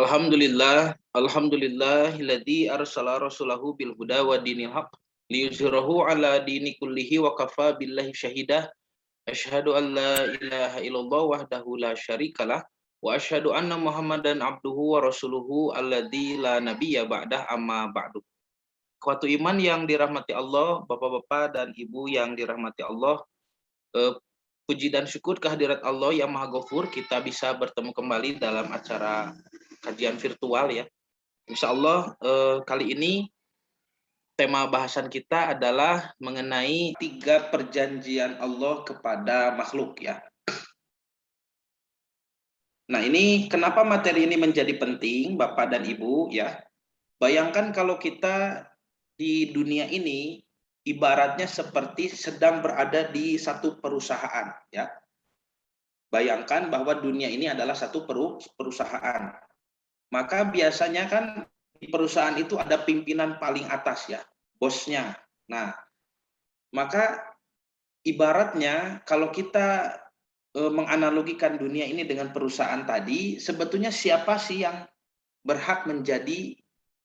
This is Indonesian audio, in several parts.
Alhamdulillahilladzi arsala rasulahu bil huda wa dinil haq liyuzhirahu ala dini kullihi wa kafa billahi syahidah. Asyhadu an la ilaha illallah wahdahu la syarikalah wa asyhadu anna Muhammadan abduhu wa rasuluhu alladzi la nabiyya ba'dah amma ba'du. Kuatu iman yang dirahmati Allah, Bapak-bapak dan Ibu yang dirahmati Allah, puji dan syukur kehadirat Allah yang Maha Ghafur, kita bisa bertemu kembali dalam acara kajian virtual ya. Insya Allah kali ini tema bahasan kita adalah mengenai 3 perjanjian Allah kepada makhluk ya. Nah, ini kenapa materi ini menjadi penting Bapak dan Ibu ya. Bayangkan kalau kita di dunia ini ibaratnya seperti sedang berada di satu perusahaan ya. Bayangkan bahwa dunia ini adalah satu perusahaan. Maka biasanya kan di perusahaan itu ada pimpinan paling atas ya, bosnya. Nah, maka ibaratnya kalau kita menganalogikan dunia ini dengan perusahaan tadi, sebetulnya siapa sih yang berhak menjadi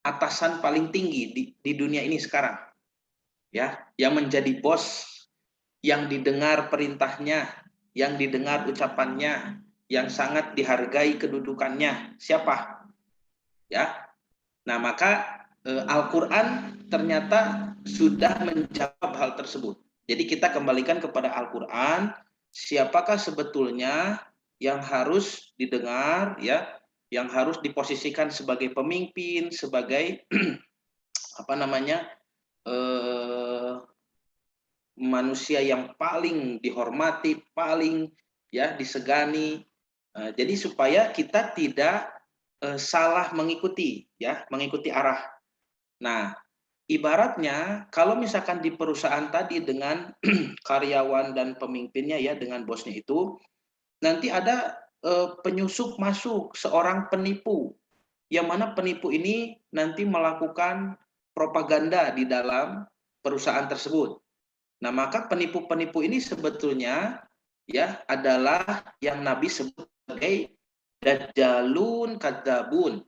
atasan paling tinggi di dunia ini sekarang? Ya, yang menjadi bos, yang didengar perintahnya, yang didengar ucapannya, yang sangat dihargai kedudukannya. Siapa? Ya. Nah, maka Al-Qur'an ternyata sudah menjawab hal tersebut. Jadi kita kembalikan kepada Al-Qur'an, siapakah sebetulnya yang harus didengar ya, yang harus diposisikan sebagai pemimpin, sebagai apa namanya? Manusia yang paling dihormati, paling ya disegani. Jadi supaya kita tidak salah mengikuti ya, mengikuti arah. Nah, ibaratnya kalau misalkan di perusahaan tadi dengan karyawan dan pemimpinnya ya, dengan bosnya itu, nanti ada penyusup masuk, seorang penipu, yang mana penipu ini nanti melakukan propaganda di dalam perusahaan tersebut. Nah, maka penipu-penipu ini sebetulnya ya adalah yang Nabi sebut sebagai dajjalun kadzabun.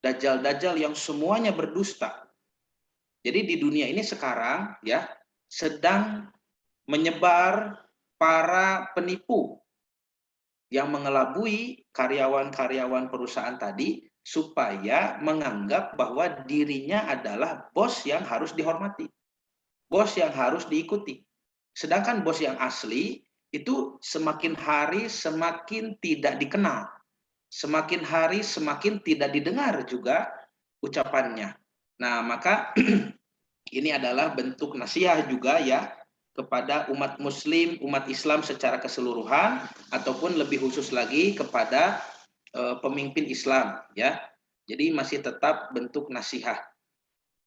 Dajjal-dajjal yang semuanya berdusta. Jadi di dunia ini sekarang ya sedang menyebar para penipu yang mengelabui karyawan-karyawan perusahaan tadi supaya menganggap bahwa dirinya adalah bos yang harus dihormati, bos yang harus diikuti. Sedangkan bos yang asli itu semakin hari semakin tidak dikenal, semakin hari semakin tidak didengar juga ucapannya. Nah, maka ini adalah bentuk nasihat juga ya kepada umat muslim, umat Islam secara keseluruhan, ataupun lebih khusus lagi kepada pemimpin Islam ya. Jadi masih tetap bentuk nasihat.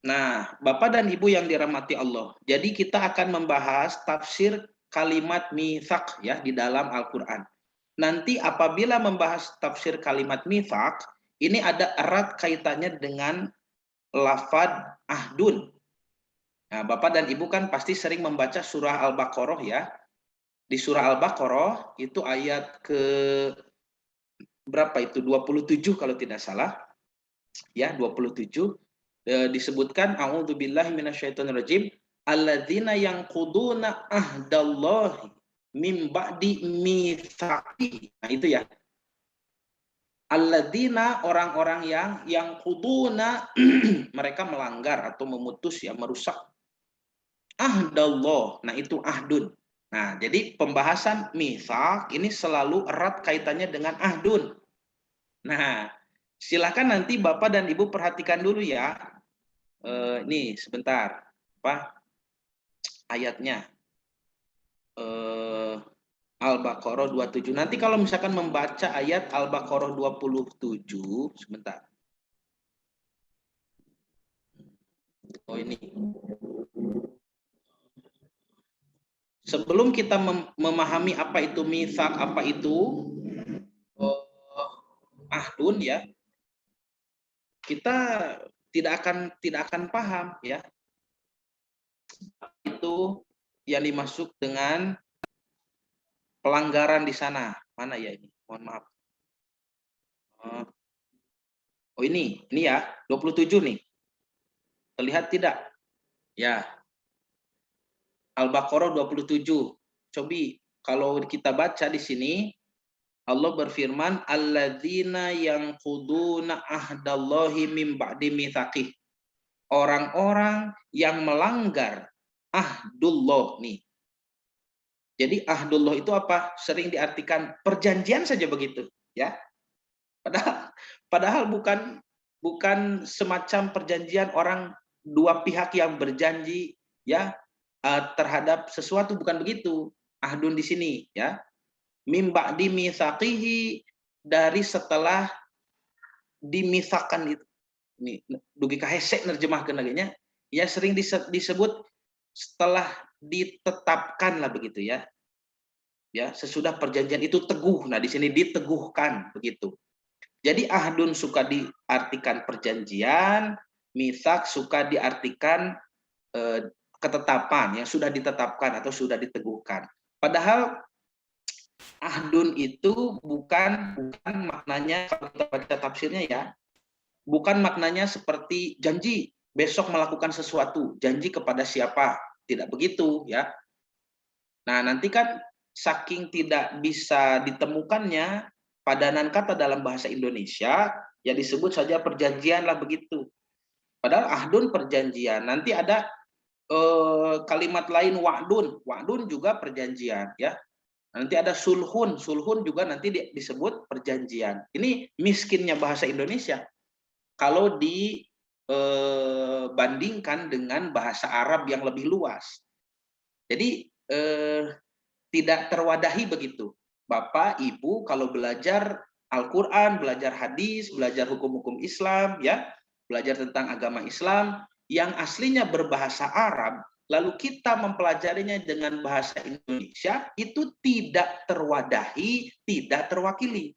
Nah, Bapak dan Ibu yang dirahmati Allah, jadi kita akan membahas tafsir kalimat mitsaq ya di dalam Al-Qur'an. Nanti apabila membahas tafsir kalimat mitsaq, ini ada erat kaitannya dengan lafad ahdun. Nah, Bapak dan Ibu kan pasti sering membaca surah Al-Baqarah ya. Di surah Al-Baqarah itu ayat ke berapa itu? 27 kalau tidak salah. Ya, 27 disebutkan a'udzubillahi minasyaitonirrajim alladzina yanquduna ahdallahi mim ba'di mitsaqi. Nah, itu ya. Alladzina orang-orang yang quduna mereka melanggar atau memutus ya, merusak ahdallah. Nah, itu ahdun. Nah, jadi pembahasan mitsaq ini selalu erat kaitannya dengan ahdun. Nah, silakan nanti Bapak dan Ibu perhatikan dulu ya. Nih sebentar, apa ayatnya? Al-Baqarah 27. Nanti kalau misalkan membaca ayat Al-Baqarah 27, sebentar. Oh, ini. Sebelum kita memahami apa itu mitsaq, apa itu ahdun ya, kita tidak akan paham ya itu yang dimaksud dengan pelanggaran di sana. Mana ya ini? Mohon maaf. Oh ini ya, 27 nih. Terlihat tidak? Ya, Al-Baqarah 27. Cobi kalau kita baca di sini, Allah berfirman, alladzina yanquduna ahdallahi mim ba'di mitsaqih. Orang-orang yang melanggar ahdullah nih. Jadi ahdullah itu apa? Sering diartikan perjanjian saja begitu, ya. Padahal bukan semacam perjanjian orang dua pihak yang berjanji ya terhadap sesuatu, bukan begitu. Ahdun di sini ya. Mim ba'di mitsaqihi, dari setelah dimisakan itu. Ini dugi kahesek nerjemahkan lagi ya, sering disebut setelah ditetapkan lah begitu ya. Ya, sesudah perjanjian itu teguh. Nah, di sini diteguhkan begitu. Jadi ahdun suka diartikan perjanjian, mitsak suka diartikan ketetapan yang sudah ditetapkan atau sudah diteguhkan. Padahal ahdun itu bukan maknanya, kalau kita baca tafsirnya ya, bukan maknanya seperti janji besok melakukan sesuatu, janji kepada siapa, tidak begitu ya. Nah, nanti kan saking tidak bisa ditemukannya padanan kata dalam bahasa Indonesia, ya disebut saja perjanjian lah begitu. Padahal ahdun perjanjian. Nanti ada kalimat lain wa'dun. Wa'dun juga perjanjian ya. Nanti ada sulhun. Sulhun juga nanti disebut perjanjian. Ini miskinnya bahasa Indonesia. Kalau dibandingkan dengan bahasa Arab yang lebih luas. Jadi tidak terwadahi begitu. Bapak, Ibu kalau belajar Al-Qur'an, belajar hadis, belajar hukum-hukum Islam ya, belajar tentang agama Islam yang aslinya berbahasa Arab, lalu kita mempelajarinya dengan bahasa Indonesia, itu tidak terwadahi, tidak terwakili.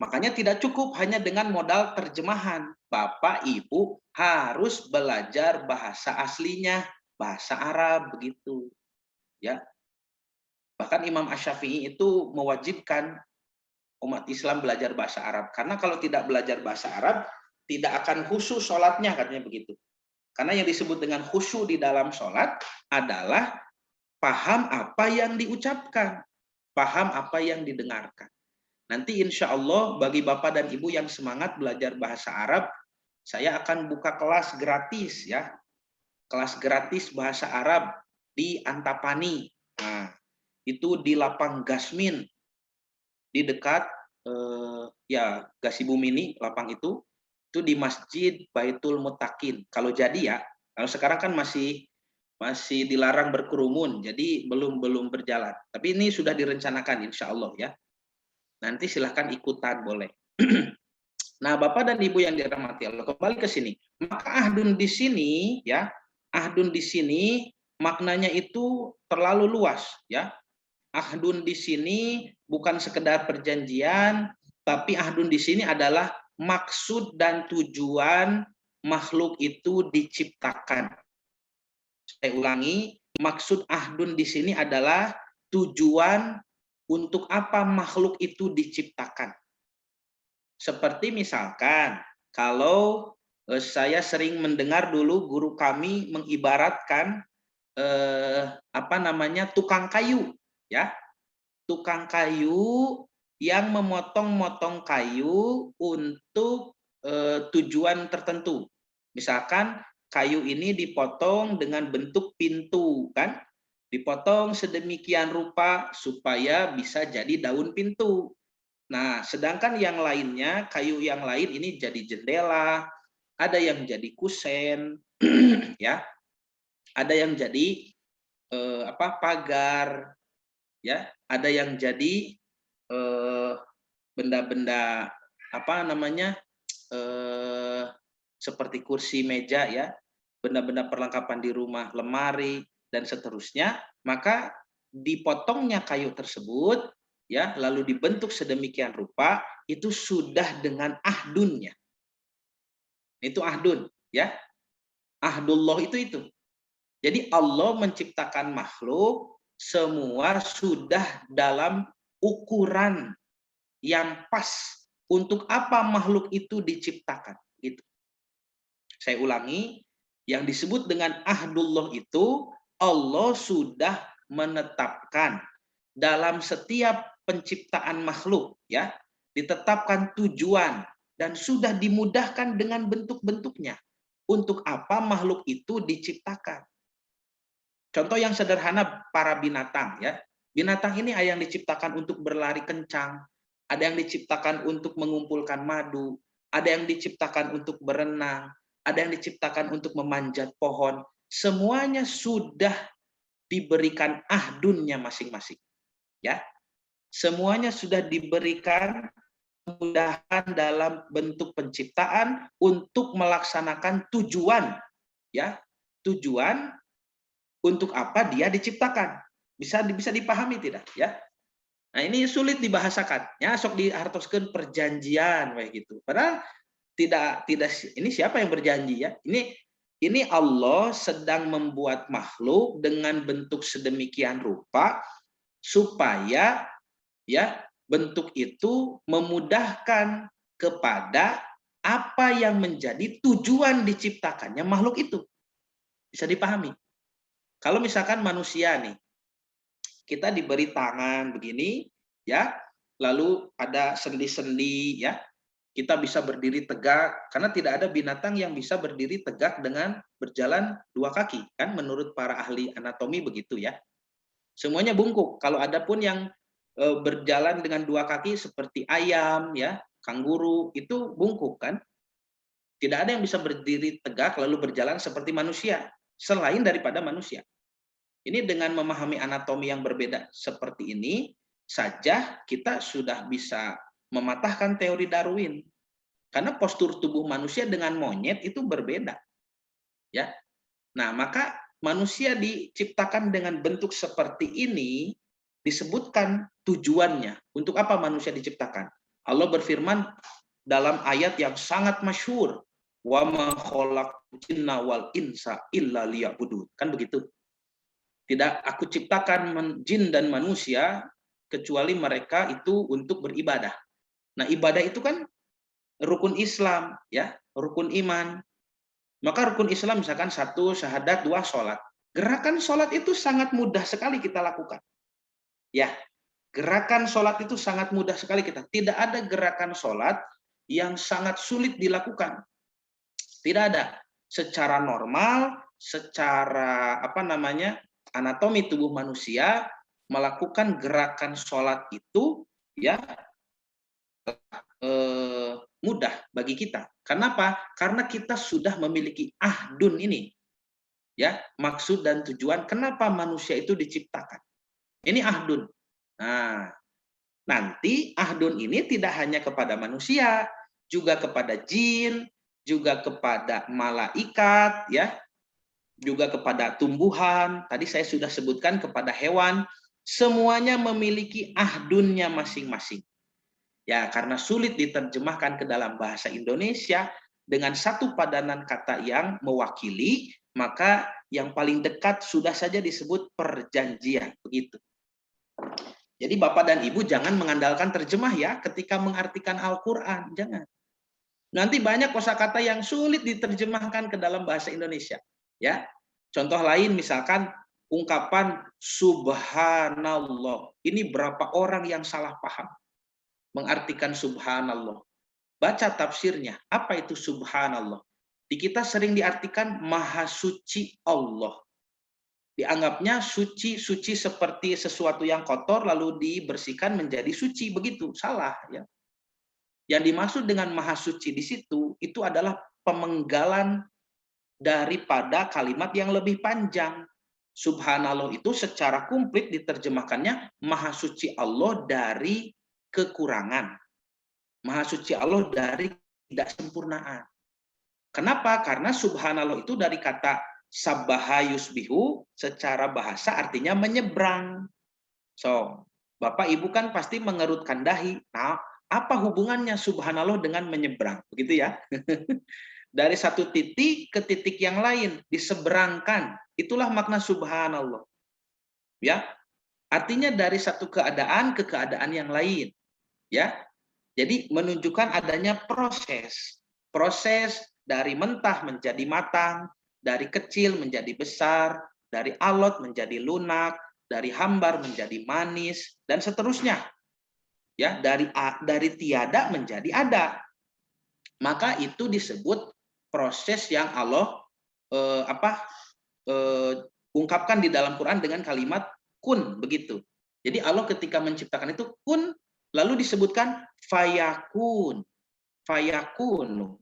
Makanya tidak cukup hanya dengan modal terjemahan. Bapak, Ibu harus belajar bahasa aslinya, bahasa Arab begitu. Ya. Bahkan Imam Asy-Syafi'i itu mewajibkan umat Islam belajar bahasa Arab. Karena kalau tidak belajar bahasa Arab, tidak akan khusyuk sholatnya, katanya begitu. Karena yang disebut dengan khusyuk di dalam sholat adalah paham apa yang diucapkan, paham apa yang didengarkan. Nanti insya Allah bagi Bapak dan Ibu yang semangat belajar bahasa Arab, saya akan buka kelas gratis ya. Kelas gratis bahasa Arab di Antapani. Nah, itu di Lapang Gasmin, di dekat ya Gasibumini, lapang itu di Masjid Baitul Mutakin. Kalau jadi ya, kalau sekarang kan masih dilarang berkerumun, jadi belum berjalan. Tapi ini sudah direncanakan insya Allah ya. Nanti silahkan ikutan boleh. Nah, Bapak dan Ibu yang dirahmati Allah, kembali ke sini. Maka ahdun di sini ya, ahdun di sini maknanya itu terlalu luas ya. Ahdun di sini bukan sekedar perjanjian, tapi ahdun di sini adalah maksud dan tujuan makhluk itu diciptakan. Saya ulangi, maksud ahdun di sini adalah tujuan untuk apa makhluk itu diciptakan. Seperti misalkan, kalau saya sering mendengar dulu guru kami mengibaratkan tukang kayu, ya, tukang kayu yang memotong-motong kayu untuk tujuan tertentu. Misalkan kayu ini dipotong dengan bentuk pintu, kan? Dipotong sedemikian rupa supaya bisa jadi daun pintu. Nah, sedangkan yang lainnya, kayu yang lain ini jadi jendela, ada yang jadi kusen, ya, ada yang jadi pagar, ya, ada yang jadi benda-benda seperti kursi, meja, ya, benda-benda perlengkapan di rumah, lemari dan seterusnya. Maka dipotongnya kayu tersebut, ya, lalu dibentuk sedemikian rupa, itu sudah dengan ahdunnya. Itu ahdun, ya. Ahdullah itu. Jadi Allah menciptakan makhluk semua sudah dalam ukuran yang pas Untuk apa makhluk itu diciptakan? Gitu. Saya ulangi, yang disebut dengan ahdullah itu Allah sudah menetapkan dalam setiap penciptaan makhluk, ya, ditetapkan tujuan dan sudah dimudahkan dengan bentuk-bentuknya. Untuk apa makhluk itu diciptakan? Contoh yang sederhana, para binatang, ya. Binatang ini ada yang diciptakan untuk berlari kencang, ada yang diciptakan untuk mengumpulkan madu, ada yang diciptakan untuk berenang, ada yang diciptakan untuk memanjat pohon. Semuanya sudah diberikan ahdunnya masing-masing, ya. Semuanya sudah diberikan kemudahan dalam bentuk penciptaan untuk melaksanakan tujuan, ya. Tujuan untuk apa dia diciptakan. Bisa dipahami tidak, ya? Nah, ini sulit dibahasakan. Ya, sok diartoskeun perjanjian kayak gitu. Padahal tidak ini siapa yang berjanji, ya? Ini Allah sedang membuat makhluk dengan bentuk sedemikian rupa supaya, ya, bentuk itu memudahkan kepada apa yang menjadi tujuan diciptakannya makhluk itu. Bisa dipahami. Kalau misalkan manusia nih, kita diberi tangan begini, ya, lalu ada sendi-sendi, ya, kita bisa berdiri tegak, karena tidak ada binatang yang bisa berdiri tegak dengan berjalan dua kaki, kan menurut para ahli anatomi begitu, ya. Semuanya bungkuk. Kalau ada pun yang berjalan dengan dua kaki seperti ayam, ya, kanguru, itu bungkuk, kan. Tidak ada yang bisa berdiri tegak lalu berjalan seperti manusia, selain daripada manusia. Ini dengan memahami anatomi yang berbeda seperti ini saja kita sudah bisa mematahkan teori Darwin. Karena postur tubuh manusia dengan monyet itu berbeda. Ya. Nah, maka manusia diciptakan dengan bentuk seperti ini disebutkan tujuannya. Untuk apa manusia diciptakan? Allah berfirman dalam ayat yang sangat masyhur, "Wa ma khalaqtul jinna wal insa illa liya'budun." Kan begitu. Tidak aku ciptakan jin dan manusia kecuali mereka itu untuk beribadah. Nah, ibadah itu kan rukun Islam, ya, rukun iman. Maka rukun Islam misalkan 1 syahadat, 2 sholat. Gerakan sholat itu sangat mudah sekali kita lakukan. Ya, gerakan sholat itu sangat mudah sekali kita. Tidak ada gerakan sholat yang sangat sulit dilakukan. Tidak ada. Secara normal, secara anatomi tubuh manusia melakukan gerakan sholat itu, ya, mudah bagi kita. Kenapa? Karena kita sudah memiliki ahdun ini, ya, maksud dan tujuan kenapa manusia itu diciptakan. Ini ahdun. Nah, nanti ahdun ini tidak hanya kepada manusia, juga kepada jin, juga kepada malaikat, ya, juga kepada tumbuhan, tadi saya sudah sebutkan kepada hewan, semuanya memiliki ahdunnya masing-masing. Ya, karena sulit diterjemahkan ke dalam bahasa Indonesia dengan satu padanan kata yang mewakili, maka yang paling dekat sudah saja disebut perjanjian, begitu. Jadi Bapak dan Ibu jangan mengandalkan terjemah, ya, ketika mengartikan Al-Qur'an, jangan. Nanti banyak kosakata yang sulit diterjemahkan ke dalam bahasa Indonesia, ya. Contoh lain misalkan ungkapan subhanallah. Ini berapa orang yang salah paham mengartikan subhanallah. Baca tafsirnya, apa itu subhanallah? Di kita sering diartikan maha suci Allah. Dianggapnya suci seperti sesuatu yang kotor lalu dibersihkan menjadi suci, begitu. Salah, ya. Yang dimaksud dengan maha suci di situ itu adalah pemenggalan daripada kalimat yang lebih panjang. Subhanallah itu secara komplit diterjemahkannya maha suci Allah dari kekurangan. Maha suci Allah dari tidak sempurnaan. Kenapa? Karena subhanallah itu dari kata sabbaha yusbihu, secara bahasa artinya menyeberang. So, Bapak Ibu kan pasti mengerutkan dahi. Nah, apa hubungannya subhanallah dengan menyeberang? Begitu, ya. Dari satu titik ke titik yang lain, diseberangkan. Itulah makna subhanallah. Ya. Artinya dari satu keadaan ke keadaan yang lain. Ya. Jadi menunjukkan adanya proses. Proses dari mentah menjadi matang, dari kecil menjadi besar, dari alot menjadi lunak, dari hambar menjadi manis, dan seterusnya. Ya, dari tiada menjadi ada. Maka itu disebut proses yang Allah ungkapkan di dalam Quran dengan kalimat kun, begitu. Jadi Allah ketika menciptakan itu kun, lalu disebutkan fayakun, fayakun.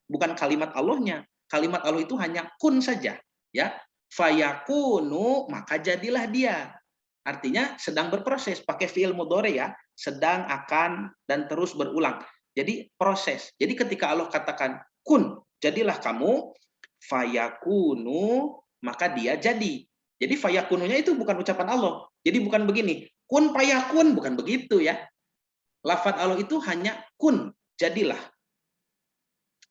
Bukan kalimat Allahnya. Kalimat Allah itu hanya kun saja, ya. Fayakunu, maka jadilah dia. Artinya sedang berproses, pakai fi'il mudhari ya, sedang, akan, dan terus berulang. Jadi proses. Jadi ketika Allah katakan kun, jadilah kamu, fayakunu, maka dia jadi. Jadi fayakununya itu bukan ucapan Allah. Jadi bukan begini, kun fayakun, bukan begitu ya. Lafaz Allah itu hanya kun, jadilah.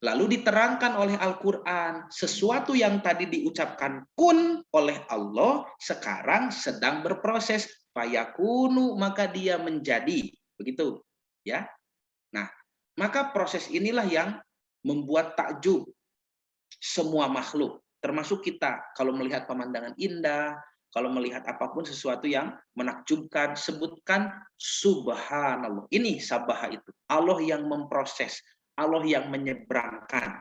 Lalu diterangkan oleh Al-Quran, sesuatu yang tadi diucapkan kun oleh Allah, sekarang sedang berproses. Fayakunu, maka dia menjadi. Begitu. Ya. Nah, maka proses inilah yang membuat takjub semua makhluk. Termasuk kita, kalau melihat pemandangan indah, kalau melihat apapun sesuatu yang menakjubkan, sebutkan subhanallah. Ini sabaha itu. Allah yang memproses. Allah yang menyeberangkan.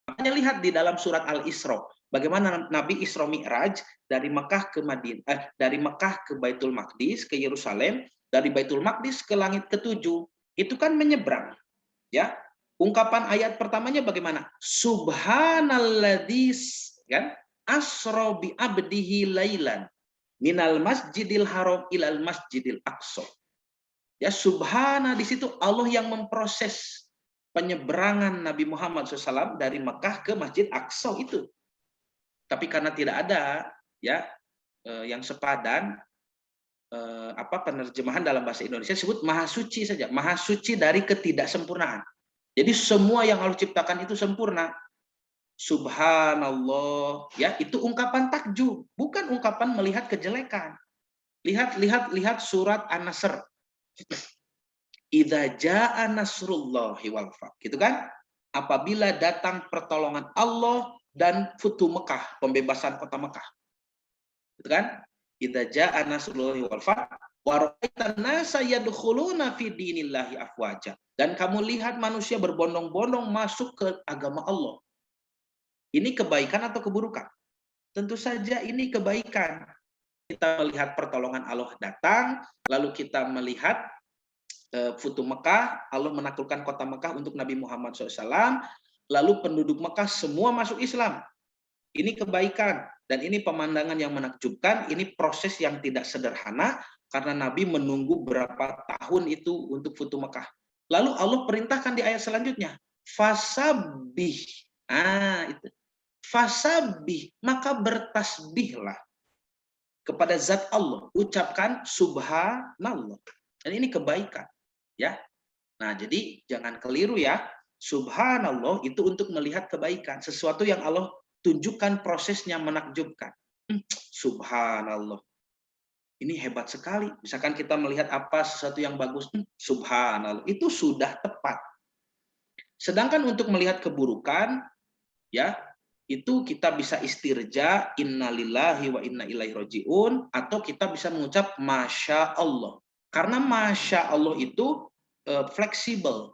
Makanya lihat di dalam surat Al-Isra, bagaimana Nabi Isra Mi'raj dari Mekah ke Madinah, dari Mekah ke Baitul Maqdis ke Yerusalem, dari Baitul Maqdis ke langit ketujuh, itu kan menyeberang, ya. Ungkapan ayat pertamanya bagaimana? Subhanalladzi, kan? Asra bi abdihi lailan minal masjidil haram ilal masjidil aqsa. Ya, subhana, di situ Allah yang memproses penyeberangan Nabi Muhammad SAW dari Mekah ke Masjid Aqsa itu. Tapi karena tidak ada ya yang sepadan, penerjemahan dalam bahasa Indonesia disebut maha suci saja, maha suci dari ketidaksempurnaan. Jadi semua yang Allah ciptakan itu sempurna. Subhanallah, ya, itu ungkapan takjub, bukan ungkapan melihat kejelekan. Lihat surat An-Nasr. Idza jaa nasrullahi wal fath. Gitu kan? Apabila datang pertolongan Allah dan futu Mekah, pembebasan kota Mekah. Gitu kan? Idza jaa nasrullahi wal fath wa ra'aitan nasa yadkhuluna fi dinillahi afwaja. Dan kamu lihat manusia berbondong-bondong masuk ke agama Allah. Ini kebaikan atau keburukan? Tentu saja ini kebaikan. Kita melihat pertolongan Allah datang, lalu kita melihat Futu Mekah, Allah menaklukkan kota Mekah untuk Nabi Muhammad SAW, lalu penduduk Mekah semua masuk Islam. Ini kebaikan, dan ini pemandangan yang menakjubkan, ini proses yang tidak sederhana, karena Nabi menunggu berapa tahun itu untuk Futu Mekah. Lalu Allah perintahkan di ayat selanjutnya, fasabih, itu. Fasabih, maka bertasbihlah kepada zat Allah, ucapkan subhanallah. Dan ini kebaikan. Ya, nah jadi jangan keliru ya. Subhanallah itu untuk melihat kebaikan, sesuatu yang Allah tunjukkan prosesnya menakjubkan. Subhanallah, ini hebat sekali. Misalkan kita melihat sesuatu yang bagus, subhanallah, itu sudah tepat. Sedangkan untuk melihat keburukan, ya, itu kita bisa istirja, innalillahi wa inna ilaihi rajiun, atau kita bisa mengucap masya Allah. Karena masya Allah itu fleksibel,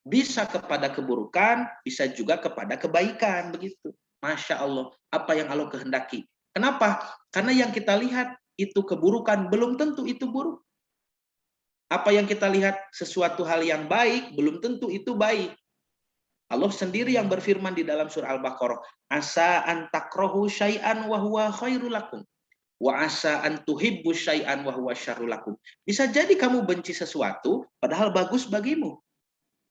bisa kepada keburukan, bisa juga kepada kebaikan, begitu. Masya Allah, apa yang Allah kehendaki. Kenapa? Karena yang kita lihat itu keburukan, belum tentu itu buruk. Apa yang kita lihat sesuatu hal yang baik, belum tentu itu baik. Allah sendiri yang berfirman di dalam surah Al-Baqarah, asa an takrahu syai'an wa huwa khairul lakum. Wa asa an tuhibbu syai'an wa huwa syarrul lakum. Bisa jadi kamu benci sesuatu padahal bagus bagimu.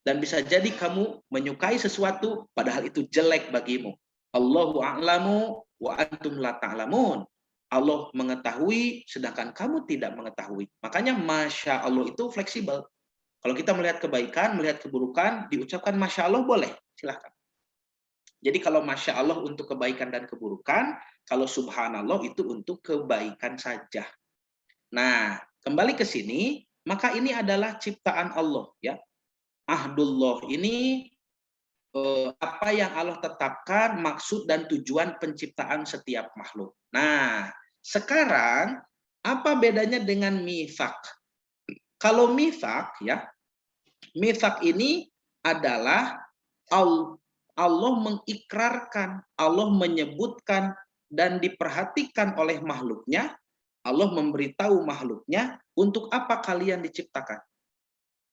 Dan bisa jadi kamu menyukai sesuatu padahal itu jelek bagimu. Allahu a'lamu wa antum la ta'lamun. Allah mengetahui sedangkan kamu tidak mengetahui. Makanya masya Allah itu fleksibel. Kalau kita melihat kebaikan, melihat keburukan, diucapkan masya Allah boleh, silahkan. Jadi kalau masya Allah untuk kebaikan dan keburukan, kalau subhanallah itu untuk kebaikan saja. Nah, kembali ke sini, maka ini adalah ciptaan Allah, ya. Ahdullah ini apa yang Allah tetapkan, maksud dan tujuan penciptaan setiap makhluk. Nah, sekarang apa bedanya dengan mithaq? Kalau mithaq, ya, mithaq ini adalah Allah mengikrarkan, Allah menyebutkan dan diperhatikan oleh makhluknya, Allah memberitahu makhluknya untuk apa kalian diciptakan.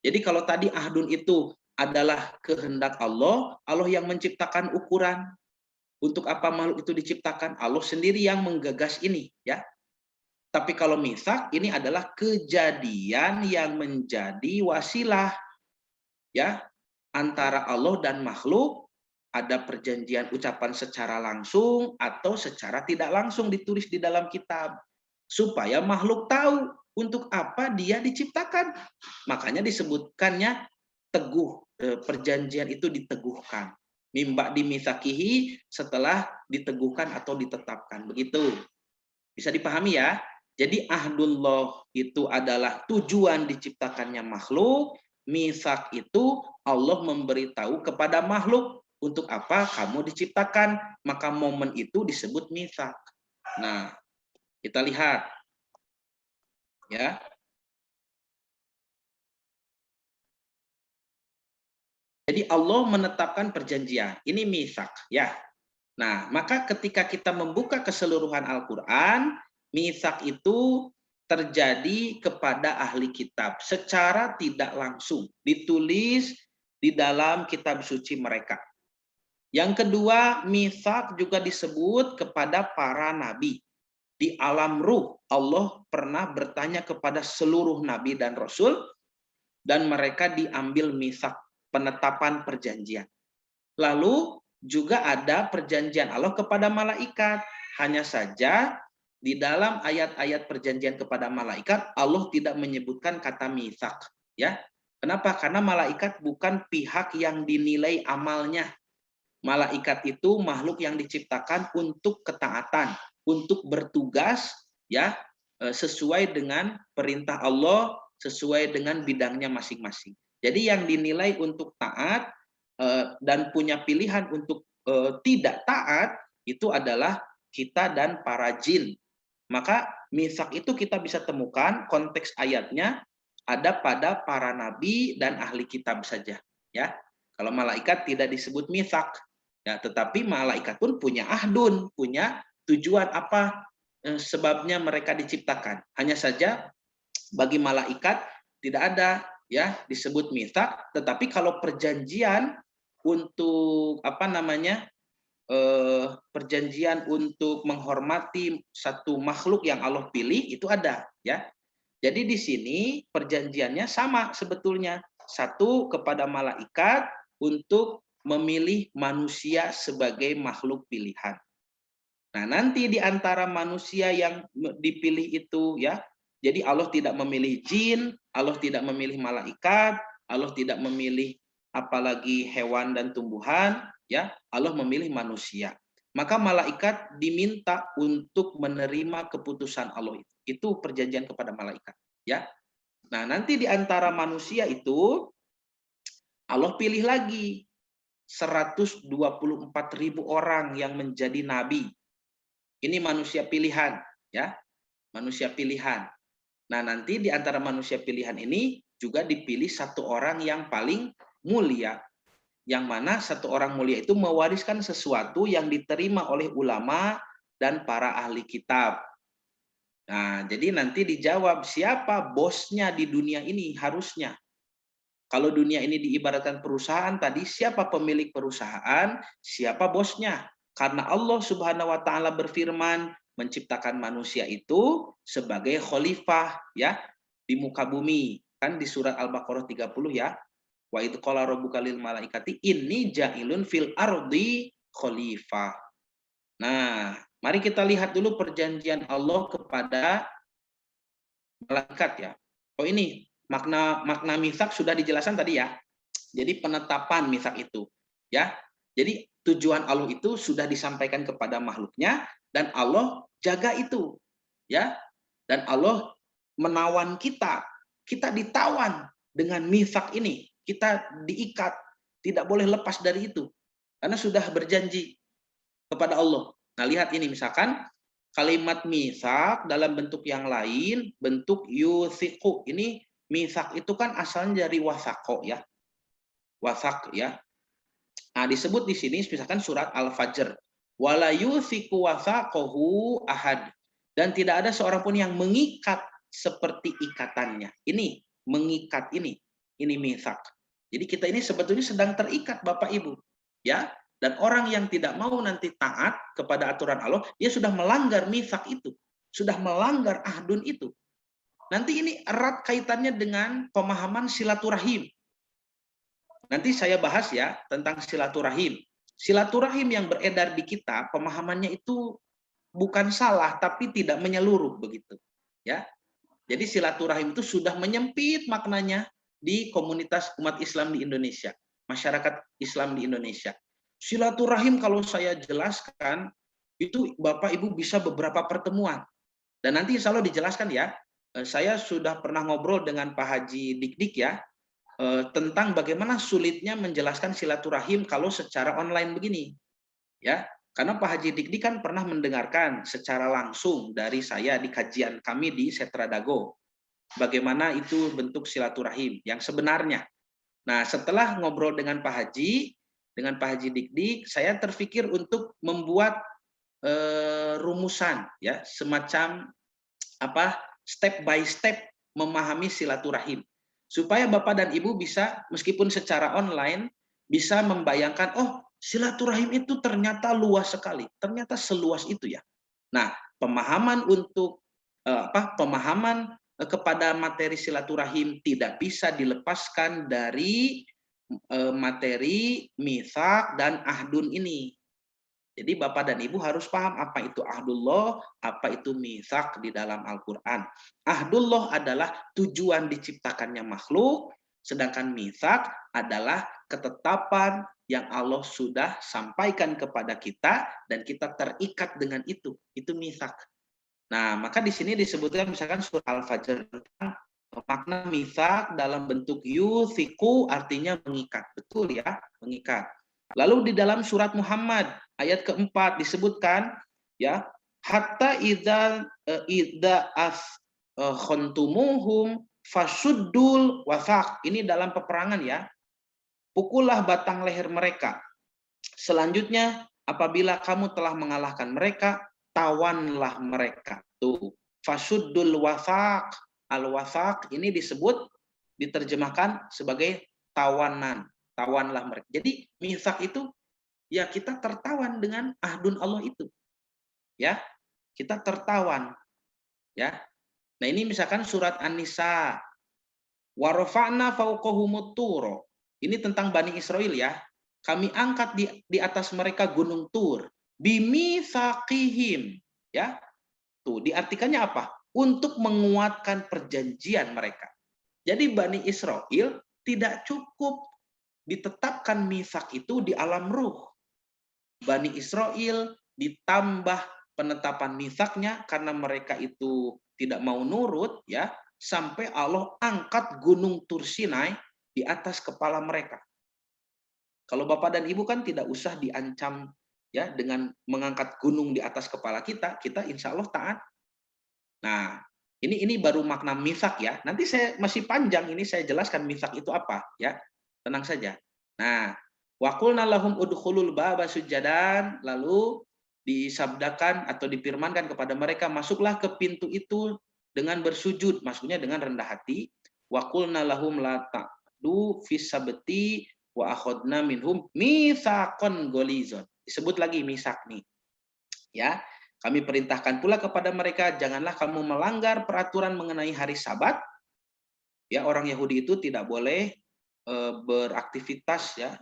Jadi kalau tadi ahdun itu adalah kehendak Allah, Allah yang menciptakan ukuran. Untuk apa makhluk itu diciptakan? Allah sendiri yang menggagas ini, ya. Tapi kalau mithaq ini adalah kejadian yang menjadi wasilah, ya, antara Allah dan makhluk. Ada perjanjian ucapan secara langsung atau secara tidak langsung ditulis di dalam kitab supaya makhluk tahu untuk apa dia diciptakan. Makanya disebutkannya teguh, perjanjian itu diteguhkan. Mimba dimitsakihi, setelah diteguhkan atau ditetapkan. Begitu. Bisa dipahami ya? Jadi ahdullah itu adalah tujuan diciptakannya makhluk, mitsak itu Allah memberitahu kepada makhluk untuk apa kamu diciptakan, maka momen itu disebut mitsak. Nah, kita lihat ya. Jadi Allah menetapkan perjanjian. Ini mitsak ya. Nah, maka ketika kita membuka keseluruhan Al-Qur'an, mitsak itu terjadi kepada ahli kitab secara tidak langsung, ditulis di dalam kitab suci mereka. Yang kedua, mitsak juga disebut kepada para nabi. Di alam ruh, Allah pernah bertanya kepada seluruh nabi dan rasul, dan mereka diambil mitsak, penetapan perjanjian. Lalu juga ada perjanjian Allah kepada malaikat. Hanya saja di dalam ayat-ayat perjanjian kepada malaikat Allah tidak menyebutkan kata mitsak, ya. Kenapa? Karena malaikat bukan pihak yang dinilai amalnya. Malaikat itu makhluk yang diciptakan untuk ketaatan, untuk bertugas, ya, sesuai dengan perintah Allah, sesuai dengan bidangnya masing-masing. Jadi yang dinilai untuk taat dan punya pilihan untuk tidak taat itu adalah kita dan para jin. Maka mitsak itu kita bisa temukan konteks ayatnya ada pada para nabi dan ahli kitab saja, ya. Kalau malaikat tidak disebut mitsak, ya, tetapi malaikat pun punya ahdun, punya tujuan apa sebabnya mereka diciptakan. Hanya saja bagi malaikat tidak ada, ya, disebut mitsak, tetapi kalau perjanjian untuk apa namanya perjanjian untuk menghormati satu makhluk yang Allah pilih itu ada, ya. Jadi di sini perjanjiannya sama sebetulnya, satu kepada malaikat untuk memilih manusia sebagai makhluk pilihan. Nah, nanti di antara manusia yang dipilih itu, ya, jadi Allah tidak memilih jin, Allah tidak memilih malaikat, Allah tidak memilih apalagi hewan dan tumbuhan, ya, Allah memilih manusia. Maka malaikat diminta untuk menerima keputusan Allah itu. Itu perjanjian kepada malaikat, ya. Nah, nanti di antara manusia itu Allah pilih lagi 124.000 orang yang menjadi nabi. Ini manusia pilihan, ya. Manusia pilihan. Nah, nanti di antara manusia pilihan ini juga dipilih satu orang yang paling mulia. Yang mana satu orang mulia itu mewariskan sesuatu yang diterima oleh ulama dan para ahli kitab. Nah, jadi nanti dijawab siapa bosnya di dunia ini harusnya. Kalau dunia ini diibaratkan perusahaan tadi, siapa pemilik perusahaan, siapa bosnya. Karena Allah Subhanahu wa taala berfirman menciptakan manusia itu sebagai khalifah, ya, di muka bumi. Kan di surat Al-Baqarah 30, ya. Wa idz qala rabbuka lil malaikati inni ja'ilun fil ardi khalifah. Nah, mari kita lihat dulu perjanjian Allah kepada malaikat, ya. Oh, ini makna mitsak sudah dijelaskan tadi, ya. Jadi penetapan mitsak itu, ya. Jadi tujuan Allah itu sudah disampaikan kepada makhluknya dan Allah jaga itu, ya. Dan Allah menawan kita kita ditawan dengan mitsak ini, kita diikat, tidak boleh lepas dari itu, karena sudah berjanji kepada Allah. Nah, lihat ini misalkan kalimat mitsak dalam bentuk yang lain, bentuk yusiku. Ini mitsak itu kan asalnya dari wasako ya, wasak ya. Nah, disebut di sini misalkan surat Al-Fajr. Wala yusiku wasaqahu ahad. Dan tidak ada seorang pun yang mengikat seperti ikatannya. Ini mengikat ini mitsak. Jadi kita ini sebetulnya sedang terikat Bapak Ibu, ya. Dan orang yang tidak mau nanti taat kepada aturan Allah, dia sudah melanggar mitsak itu, sudah melanggar ahdun itu. Nanti ini erat kaitannya dengan pemahaman silaturahim. Nanti saya bahas ya tentang silaturahim. Silaturahim yang beredar di kita, pemahamannya itu bukan salah, tapi tidak menyeluruh begitu. Ya, jadi silaturahim itu sudah menyempit maknanya di komunitas umat Islam di Indonesia, masyarakat Islam di Indonesia. Silaturahim kalau saya jelaskan, itu Bapak Ibu bisa beberapa pertemuan. Dan nanti insya Allah dijelaskan ya, saya sudah pernah ngobrol dengan Pak Haji Dik-Dik ya, tentang bagaimana sulitnya menjelaskan silaturahim kalau secara online begini. Ya, karena Pak Haji Dik-Dik kan pernah mendengarkan secara langsung dari saya di kajian kami di Setra Dago. Bagaimana itu bentuk silaturahim yang sebenarnya. Nah, setelah ngobrol dengan Pak Haji Dik-Dik, saya terpikir untuk membuat rumusan ya, semacam step by step memahami silaturahim. Supaya Bapak dan Ibu bisa meskipun secara online bisa membayangkan, oh, silaturahim itu ternyata luas sekali. Ternyata seluas itu ya. Nah, pemahaman untuk pemahaman kepada materi silaturahim tidak bisa dilepaskan dari materi mitsak dan ahdun ini. Jadi Bapak dan Ibu harus paham apa itu ahdullah, apa itu mitsak di dalam Al-Quran. Ahdullah adalah tujuan diciptakannya makhluk, sedangkan mitsak adalah ketetapan yang Allah sudah sampaikan kepada kita dan kita terikat dengan itu. Itu mitsak. Nah, maka di sini disebutkan misalkan surah Al-Fajr tentang makna mitsak dalam bentuk yusiku artinya mengikat. Betul ya, mengikat. Lalu di dalam surat Muhammad ayat keempat disebutkan ya, hatta idza khontumuhum fasuddul wasaq. Ini dalam peperangan ya. Pukullah batang leher mereka. Selanjutnya apabila kamu telah mengalahkan mereka, tawanlah mereka. Tuh, fasuddul wasaq. Al-wasaq ini disebut diterjemahkan sebagai tawanan. Tawanlah mereka. Jadi mitsak itu ya kita tertawan dengan ahdun Allah itu. Ya, kita tertawan. Ya. Nah, ini misalkan surat An-Nisa. Wa rafa'na fawqahumut tur. Ini tentang Bani Israel ya. Kami angkat di atas mereka gunung Tur. Bimitsaqihim. Ya. Tuh, diartikannya apa? Untuk menguatkan perjanjian mereka. Jadi Bani Israel tidak cukup ditetapkan mitsak itu di alam ruh. Bani Israel ditambah penetapan mitsaknya karena mereka itu tidak mau nurut ya, sampai Allah angkat gunung Tur Sinai di atas kepala mereka. Kalau Bapak dan Ibu kan tidak usah diancam ya dengan mengangkat gunung di atas kepala kita, kita insya Allah taat. Nah, ini baru makna mitsak ya. Nanti saya masih panjang ini saya jelaskan mitsak itu apa ya. Tenang saja. Nah, wa qulna lahum udkhulul baba sujadan, lalu disabdakan atau difirmankan kepada mereka, masuklah ke pintu itu dengan bersujud, maksudnya dengan rendah hati. Wa qulna lahum la ta'du fis sabti wa akhadna minhum mitsaqan gholizon. Disebut lagi mitsak nih. Ya, kami perintahkan pula kepada mereka, janganlah kamu melanggar peraturan mengenai hari Sabat. Ya, orang Yahudi itu tidak boleh beraktivitas ya.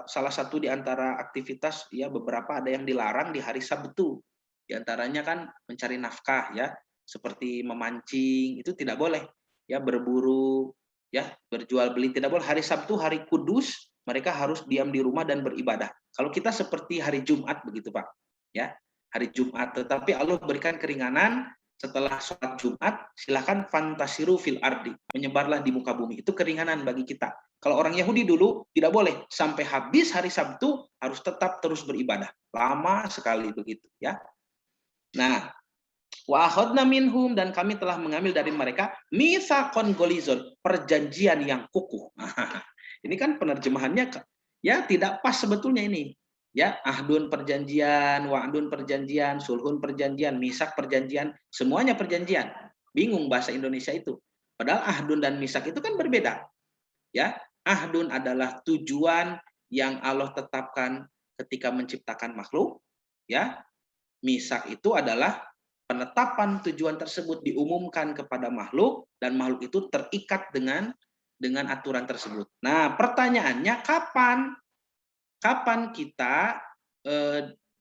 Salah satu di antara aktivitas ya beberapa ada yang dilarang di hari Sabtu. Di antaranya kan mencari nafkah ya, seperti memancing itu tidak boleh. Ya, berburu ya, berjual beli tidak boleh. Hari Sabtu hari kudus, mereka harus diam di rumah dan beribadah. Kalau kita seperti hari Jumat begitu, Pak. Ya, hari Jumat, tetapi Allah berikan keringanan setelah sholat Jumat, silahkan fantasiru fil ardi, menyebarlah di muka bumi. Itu keringanan bagi kita. Kalau orang Yahudi dulu tidak boleh, sampai habis hari Sabtu harus tetap terus beribadah. Lama sekali begitu ya. Nah, wa akhadna minhum, dan kami telah mengambil dari mereka mitsaqon golizon, perjanjian yang kukuh. Ini kan penerjemahannya ya tidak pas sebetulnya ini. Ya, ahdun perjanjian, wa'dun perjanjian, sulhun perjanjian, misak perjanjian, semuanya perjanjian. Bingung bahasa Indonesia itu. Padahal ahdun dan misak itu kan berbeda. Ya, ahdun adalah tujuan yang Allah tetapkan ketika menciptakan makhluk, ya. Misak itu adalah penetapan tujuan tersebut diumumkan kepada makhluk dan makhluk itu terikat dengan aturan tersebut. Nah, pertanyaannya kapan kita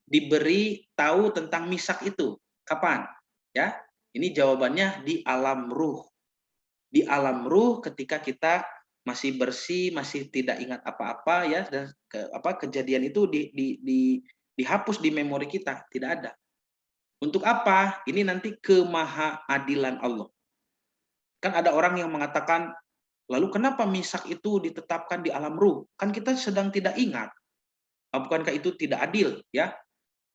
diberi tahu tentang misak itu? Kapan? Ya, ini jawabannya di alam ruh. Di alam ruh ketika kita masih bersih, masih tidak ingat apa-apa ya, dan kejadian itu dihapus di memori kita, tidak ada. Untuk apa? Ini nanti kemahaadilan Allah. Kan ada orang yang mengatakan, lalu kenapa misak itu ditetapkan di alam ruh? Kan kita sedang tidak ingat. Bukankah itu tidak adil? Ya,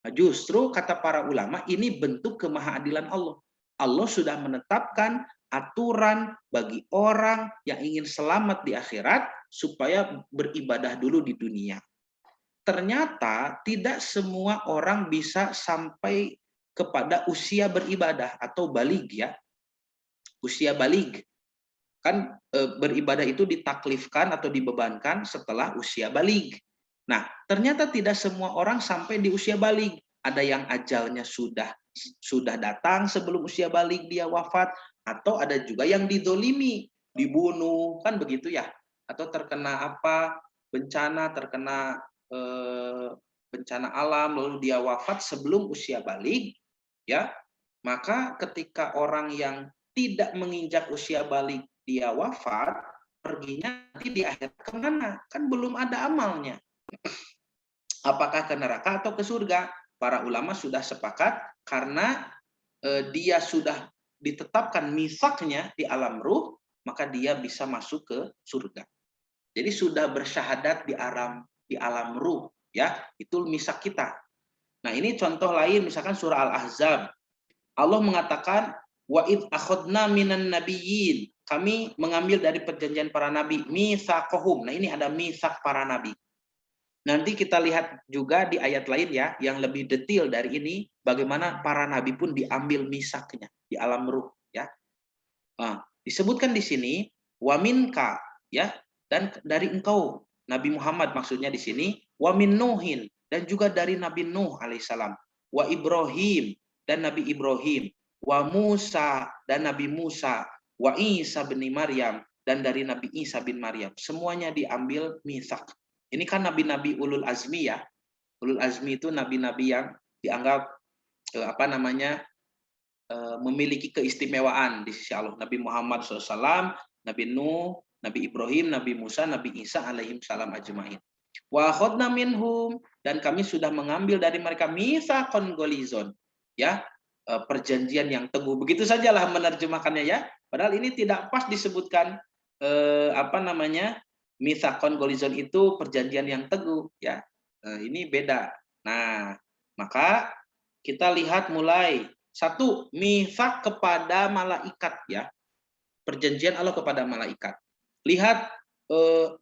nah, justru kata para ulama ini bentuk kemahaadilan Allah. Allah sudah menetapkan aturan bagi orang yang ingin selamat di akhirat supaya beribadah dulu di dunia. Ternyata tidak semua orang bisa sampai kepada usia beribadah atau balig ya. Usia balig. Kan beribadah itu ditaklifkan atau dibebankan setelah usia balig. Nah, ternyata tidak semua orang sampai di usia balig. Ada yang ajalnya sudah datang sebelum usia balig dia wafat, atau ada juga yang didolimi, dibunuh, kan begitu ya. Atau terkena bencana, terkena bencana alam, lalu dia wafat sebelum usia balig, ya. Maka ketika orang yang tidak menginjak usia balig dia wafat, perginya nanti di akhirat kemana? Kan belum ada amalnya. Apakah ke neraka atau ke surga? Para ulama sudah sepakat karena dia sudah ditetapkan misaknya di alam ruh, maka dia bisa masuk ke surga. Jadi sudah bersyahadat di alam ruh, ya, itu misak kita. Nah, ini contoh lain misalkan surah Al-Ahzab. Allah mengatakan wa id akhadna minan nabiyyin. Kami mengambil dari perjanjian para nabi, mitsaqahum. Nah, ini ada misak para nabi. Nanti kita lihat juga di ayat lain ya, yang lebih detail dari ini, bagaimana para nabi pun diambil misaknya di alam ruh ya. Nah, disebutkan di sini waminka ya, dan dari engkau Nabi Muhammad maksudnya di sini, wamin Nuhin, dan juga dari Nabi Nuh alaihissalam, wa Ibrahim, dan Nabi Ibrahim, wa Musa, dan Nabi Musa, wa Isa bin Maryam, dan dari Nabi Isa bin Maryam. Semuanya diambil misak. Ini kan nabi-nabi ulul azmi ya. Ulul azmi itu nabi-nabi yang dianggap memiliki keistimewaan di sisi Allah. Nabi Muhammad SAW, Nabi Nuh, Nabi Ibrahim, Nabi Musa, Nabi Isa alaihim salam ajmain. Wa akhadna minhum, dan kami sudah mengambil dari mereka mitsaqon golizon, ya, perjanjian yang teguh. Begitu sajalah menerjemahkannya ya. Padahal ini tidak pas disebutkan mitsaqon golizon itu perjanjian yang teguh ya. Ini beda. Nah, maka kita lihat mulai satu, mitsaq kepada malaikat ya. Perjanjian Allah kepada malaikat. Lihat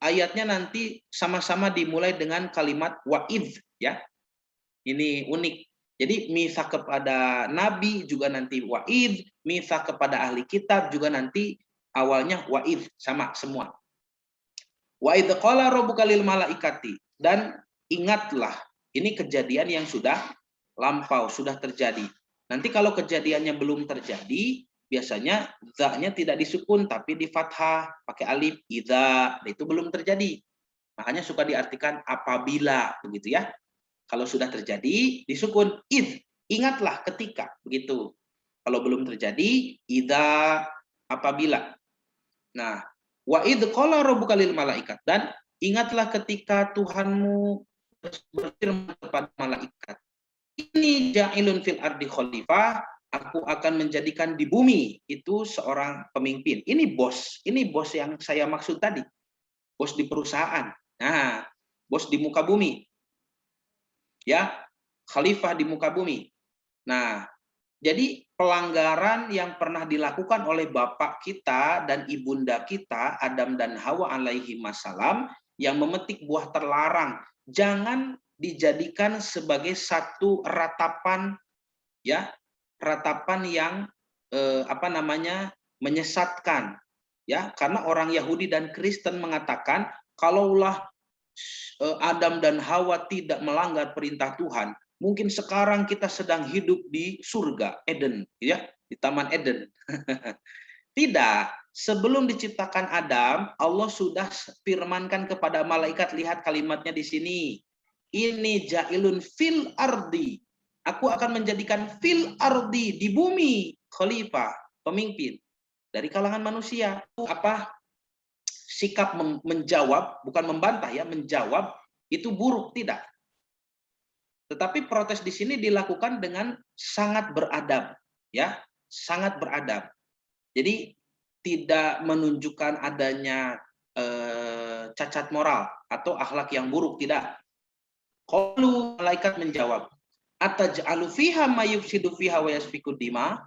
ayatnya nanti sama-sama dimulai dengan kalimat wa'idh ya. Ini unik. Jadi mitsaq kepada nabi juga nanti wa'idh, mitsaq kepada ahli kitab juga nanti awalnya wa'idh, sama semua. Wa idz qala rabbuka lil malaikati, dan ingatlah, ini kejadian yang sudah lampau, sudah terjadi. Nanti kalau kejadiannya belum terjadi, biasanya za-nya tidak disukun tapi di fathah, pakai alif, idza, itu belum terjadi. Makanya suka diartikan apabila, begitu ya. Kalau sudah terjadi, disukun id, ingatlah ketika, begitu. Kalau belum terjadi, idza, apabila. Nah, wa idz qala rabbuka lil malaikat, dan ingatlah ketika Tuhanmu berfirman kepada malaikat, ini ja'ilun fil ardi khalifah, Aku akan menjadikan di bumi itu seorang pemimpin. Ini bos yang saya maksud tadi. Bos di perusahaan. Nah, bos di muka bumi. Ya, khalifah di muka bumi. Nah, jadi pelanggaran yang pernah dilakukan oleh bapak kita dan ibunda kita, Adam dan Hawa alaihi wassalam, yang memetik buah terlarang, jangan dijadikan sebagai satu ratapan, ya, ratapan yang menyesatkan, ya, karena orang Yahudi dan Kristen mengatakan kalaulah Adam dan Hawa tidak melanggar perintah Tuhan, mungkin sekarang kita sedang hidup di surga Eden, ya, di Taman Eden. Tidak, sebelum diciptakan Adam, Allah sudah firmankan kepada malaikat, lihat kalimatnya di sini. Ini jailun fil ardi. Aku akan menjadikan fil ardi, di bumi, khalifah, pemimpin dari kalangan manusia. Apa sikap menjawab, bukan membantah ya, menjawab itu buruk, tidak. Tetapi protes di sini dilakukan dengan sangat beradab, ya, sangat beradab. Jadi tidak menunjukkan adanya cacat moral atau akhlak yang buruk, tidak. Qalu, malaikat menjawab, ataj'alu fiha may yufsidu fiha wa yasfiku dima?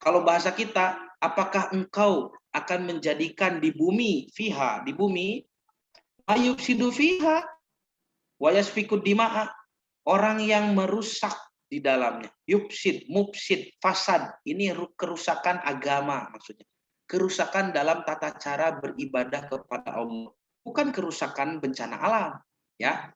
Kalau bahasa kita, apakah engkau akan menjadikan di bumi, fiha, di bumi, may yufsidu fiha wa yasfiku dima'a, orang yang merusak di dalamnya. Yufsid, mufsid, fasad. Ini kerusakan agama maksudnya. Kerusakan dalam tata cara beribadah kepada Allah. Bukan kerusakan bencana alam. Ya.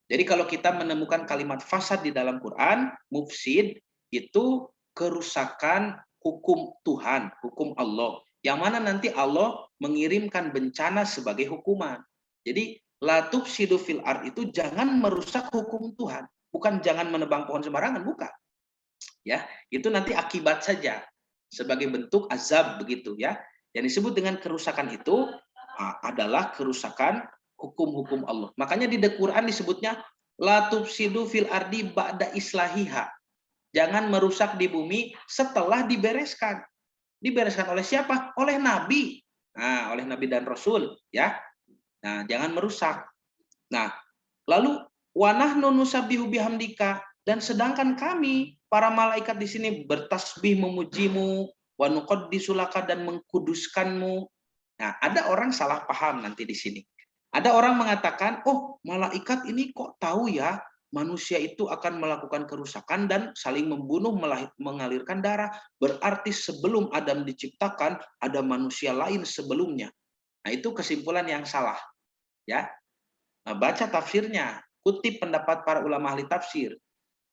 Jadi kalau kita menemukan kalimat fasad di dalam Quran, mufsid, itu kerusakan hukum Tuhan, hukum Allah. Yang mana nanti Allah mengirimkan bencana sebagai hukuman. Jadi, la tufsidu fil ard itu jangan merusak hukum Tuhan. Bukan jangan menebang pohon sembarangan, bukan. Ya, itu nanti akibat saja sebagai bentuk azab begitu ya. Yang disebut dengan kerusakan itu adalah kerusakan hukum-hukum Allah. Makanya di Quran disebutnya la tufsidu fil ardi ba'da islahiha. Jangan merusak di bumi setelah dibereskan. Dibereskan oleh siapa? Oleh nabi. Nah, oleh nabi dan rasul ya. Nah, jangan merusak. Nah, lalu wanahnu nusabbihu bihamdika, dan sedangkan kami para malaikat di sini bertasbih memujimu, wa nuqaddisu laka, dan mengkuduskanmu. Nah, ada orang salah paham nanti di sini. Ada orang mengatakan, oh, malaikat ini kok tahu ya manusia itu akan melakukan kerusakan dan saling membunuh, mengalirkan darah. Berarti sebelum Adam diciptakan ada manusia lain sebelumnya. Nah, itu kesimpulan yang salah. Ya, nah, baca tafsirnya, kutip pendapat para ulama ahli tafsir,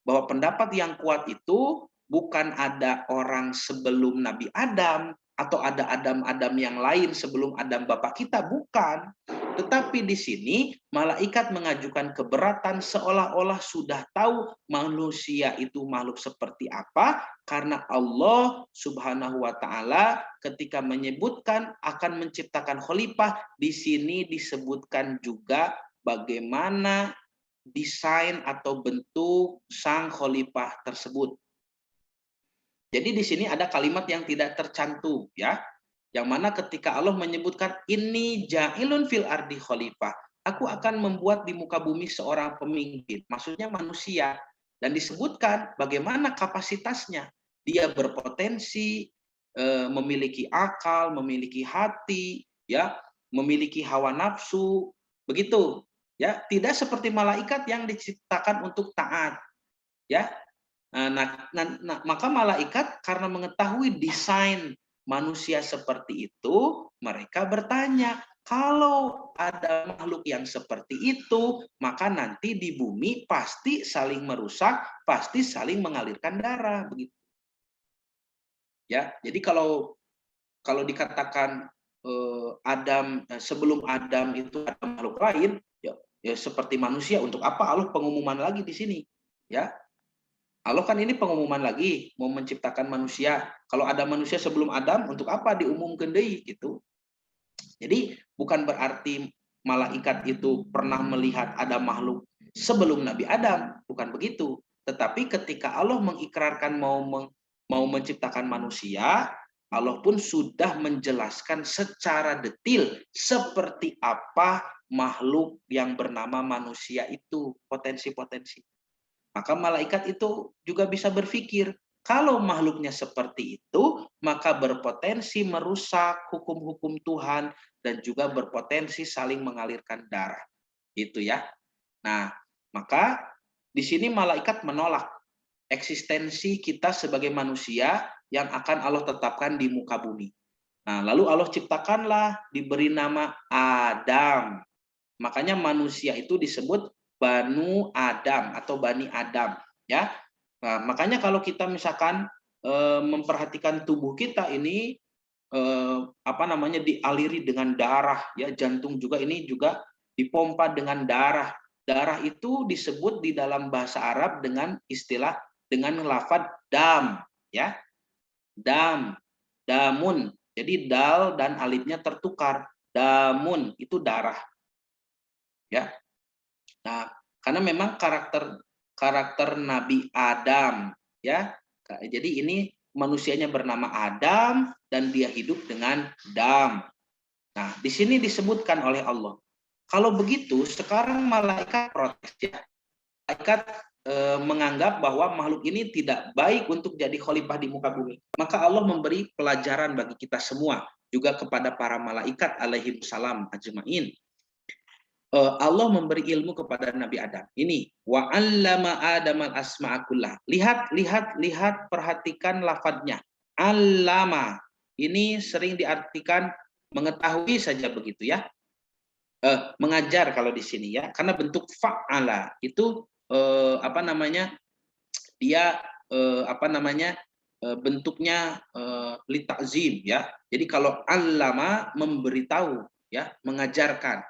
bahwa pendapat yang kuat itu bukan ada orang sebelum Nabi Adam, atau ada Adam-Adam yang lain sebelum Adam bapak kita, bukan. Tetapi di sini malaikat mengajukan keberatan seolah-olah sudah tahu manusia itu makhluk seperti apa, karena Allah Subhanahu wa taala ketika menyebutkan akan menciptakan khalifah, di sini disebutkan juga bagaimana desain atau bentuk sang khalifah tersebut. Jadi di sini ada kalimat yang tidak tercantum ya. Yang mana ketika Allah menyebutkan ini ja'ilun fil ardi khalifah, aku akan membuat di muka bumi seorang pemimpin, maksudnya manusia, dan disebutkan bagaimana kapasitasnya. Dia berpotensi, memiliki akal, memiliki hati, ya, memiliki hawa nafsu, begitu. Ya, tidak seperti malaikat yang diciptakan untuk taat. Ya, maka malaikat karena mengetahui desain manusia seperti itu, mereka bertanya, kalau ada makhluk yang seperti itu, maka nanti di bumi pasti saling merusak, pasti saling mengalirkan darah, begitu. Ya, jadi kalau dikatakan Adam, sebelum Adam itu ada makhluk lain, ya seperti manusia, untuk apa Allah pengumuman lagi di sini? Ya, Allah kan ini pengumuman lagi mau menciptakan manusia. Kalau ada manusia sebelum Adam, untuk apa diumumkan deui gitu. Jadi bukan berarti malaikat itu pernah melihat ada makhluk sebelum Nabi Adam, bukan begitu. Tetapi ketika Allah mengikrarkan mau menciptakan manusia, Allah pun sudah menjelaskan secara detail seperti apa makhluk yang bernama manusia itu, potensi-potensi. Maka malaikat itu juga bisa berpikir, kalau makhluknya seperti itu, maka berpotensi merusak hukum-hukum Tuhan dan juga berpotensi saling mengalirkan darah. Itu ya. Nah, maka di sini malaikat menolak eksistensi kita sebagai manusia yang akan Allah tetapkan di muka bumi. Nah, lalu Allah ciptakanlah, diberi nama Adam. Makanya manusia itu disebut Banu Adam atau Bani Adam, ya. Nah, makanya kalau kita misalkan memperhatikan tubuh kita ini dialiri dengan darah, ya, jantung juga ini juga dipompa dengan darah. Darah itu disebut di dalam bahasa Arab dengan istilah dengan lafaz dam, ya. Dam, damun. Jadi dal dan alifnya tertukar. Damun itu darah, ya. Nah, karena memang karakter Nabi Adam, ya. Jadi ini manusianya bernama Adam dan dia hidup dengan dam. Nah, di sini disebutkan oleh Allah. Kalau begitu, sekarang malaikat protes, ya. Malaikat menganggap bahwa makhluk ini tidak baik untuk jadi khalifah di muka bumi. Maka Allah memberi pelajaran bagi kita semua, juga kepada para malaikat alaihi salam ajmain. Allah memberi ilmu kepada Nabi Adam. Ini wa 'allama Adamal asma'a kullah. Lihat, perhatikan lafadznya. 'Allama. Ini sering diartikan mengetahui saja begitu ya. Mengajar kalau di sini ya, karena bentuk fa'ala itu dia bentuknya li ta'zim ya. Jadi kalau 'allama memberitahu ya, mengajarkan.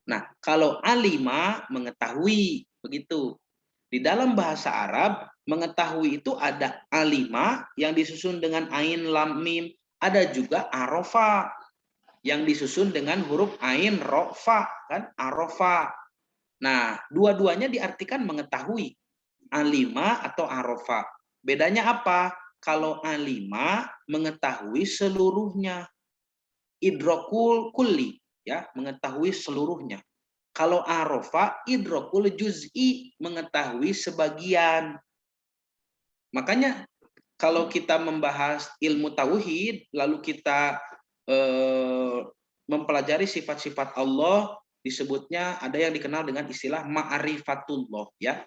Nah, kalau alima mengetahui, begitu. Di dalam bahasa Arab, mengetahui itu ada alima yang disusun dengan ain lam mim, ada juga arofa yang disusun dengan huruf ain rofa, kan? Arofa. Nah, dua-duanya diartikan mengetahui, alima atau arofa. Bedanya apa? Kalau alima mengetahui seluruhnya, idrokul kulli, ya, mengetahui seluruhnya. Kalau arofa, idrokul juz'i, mengetahui sebagian. Makanya kalau kita membahas ilmu tauhid, lalu kita mempelajari sifat-sifat Allah, disebutnya ada yang dikenal dengan istilah ma'rifatullah, ya.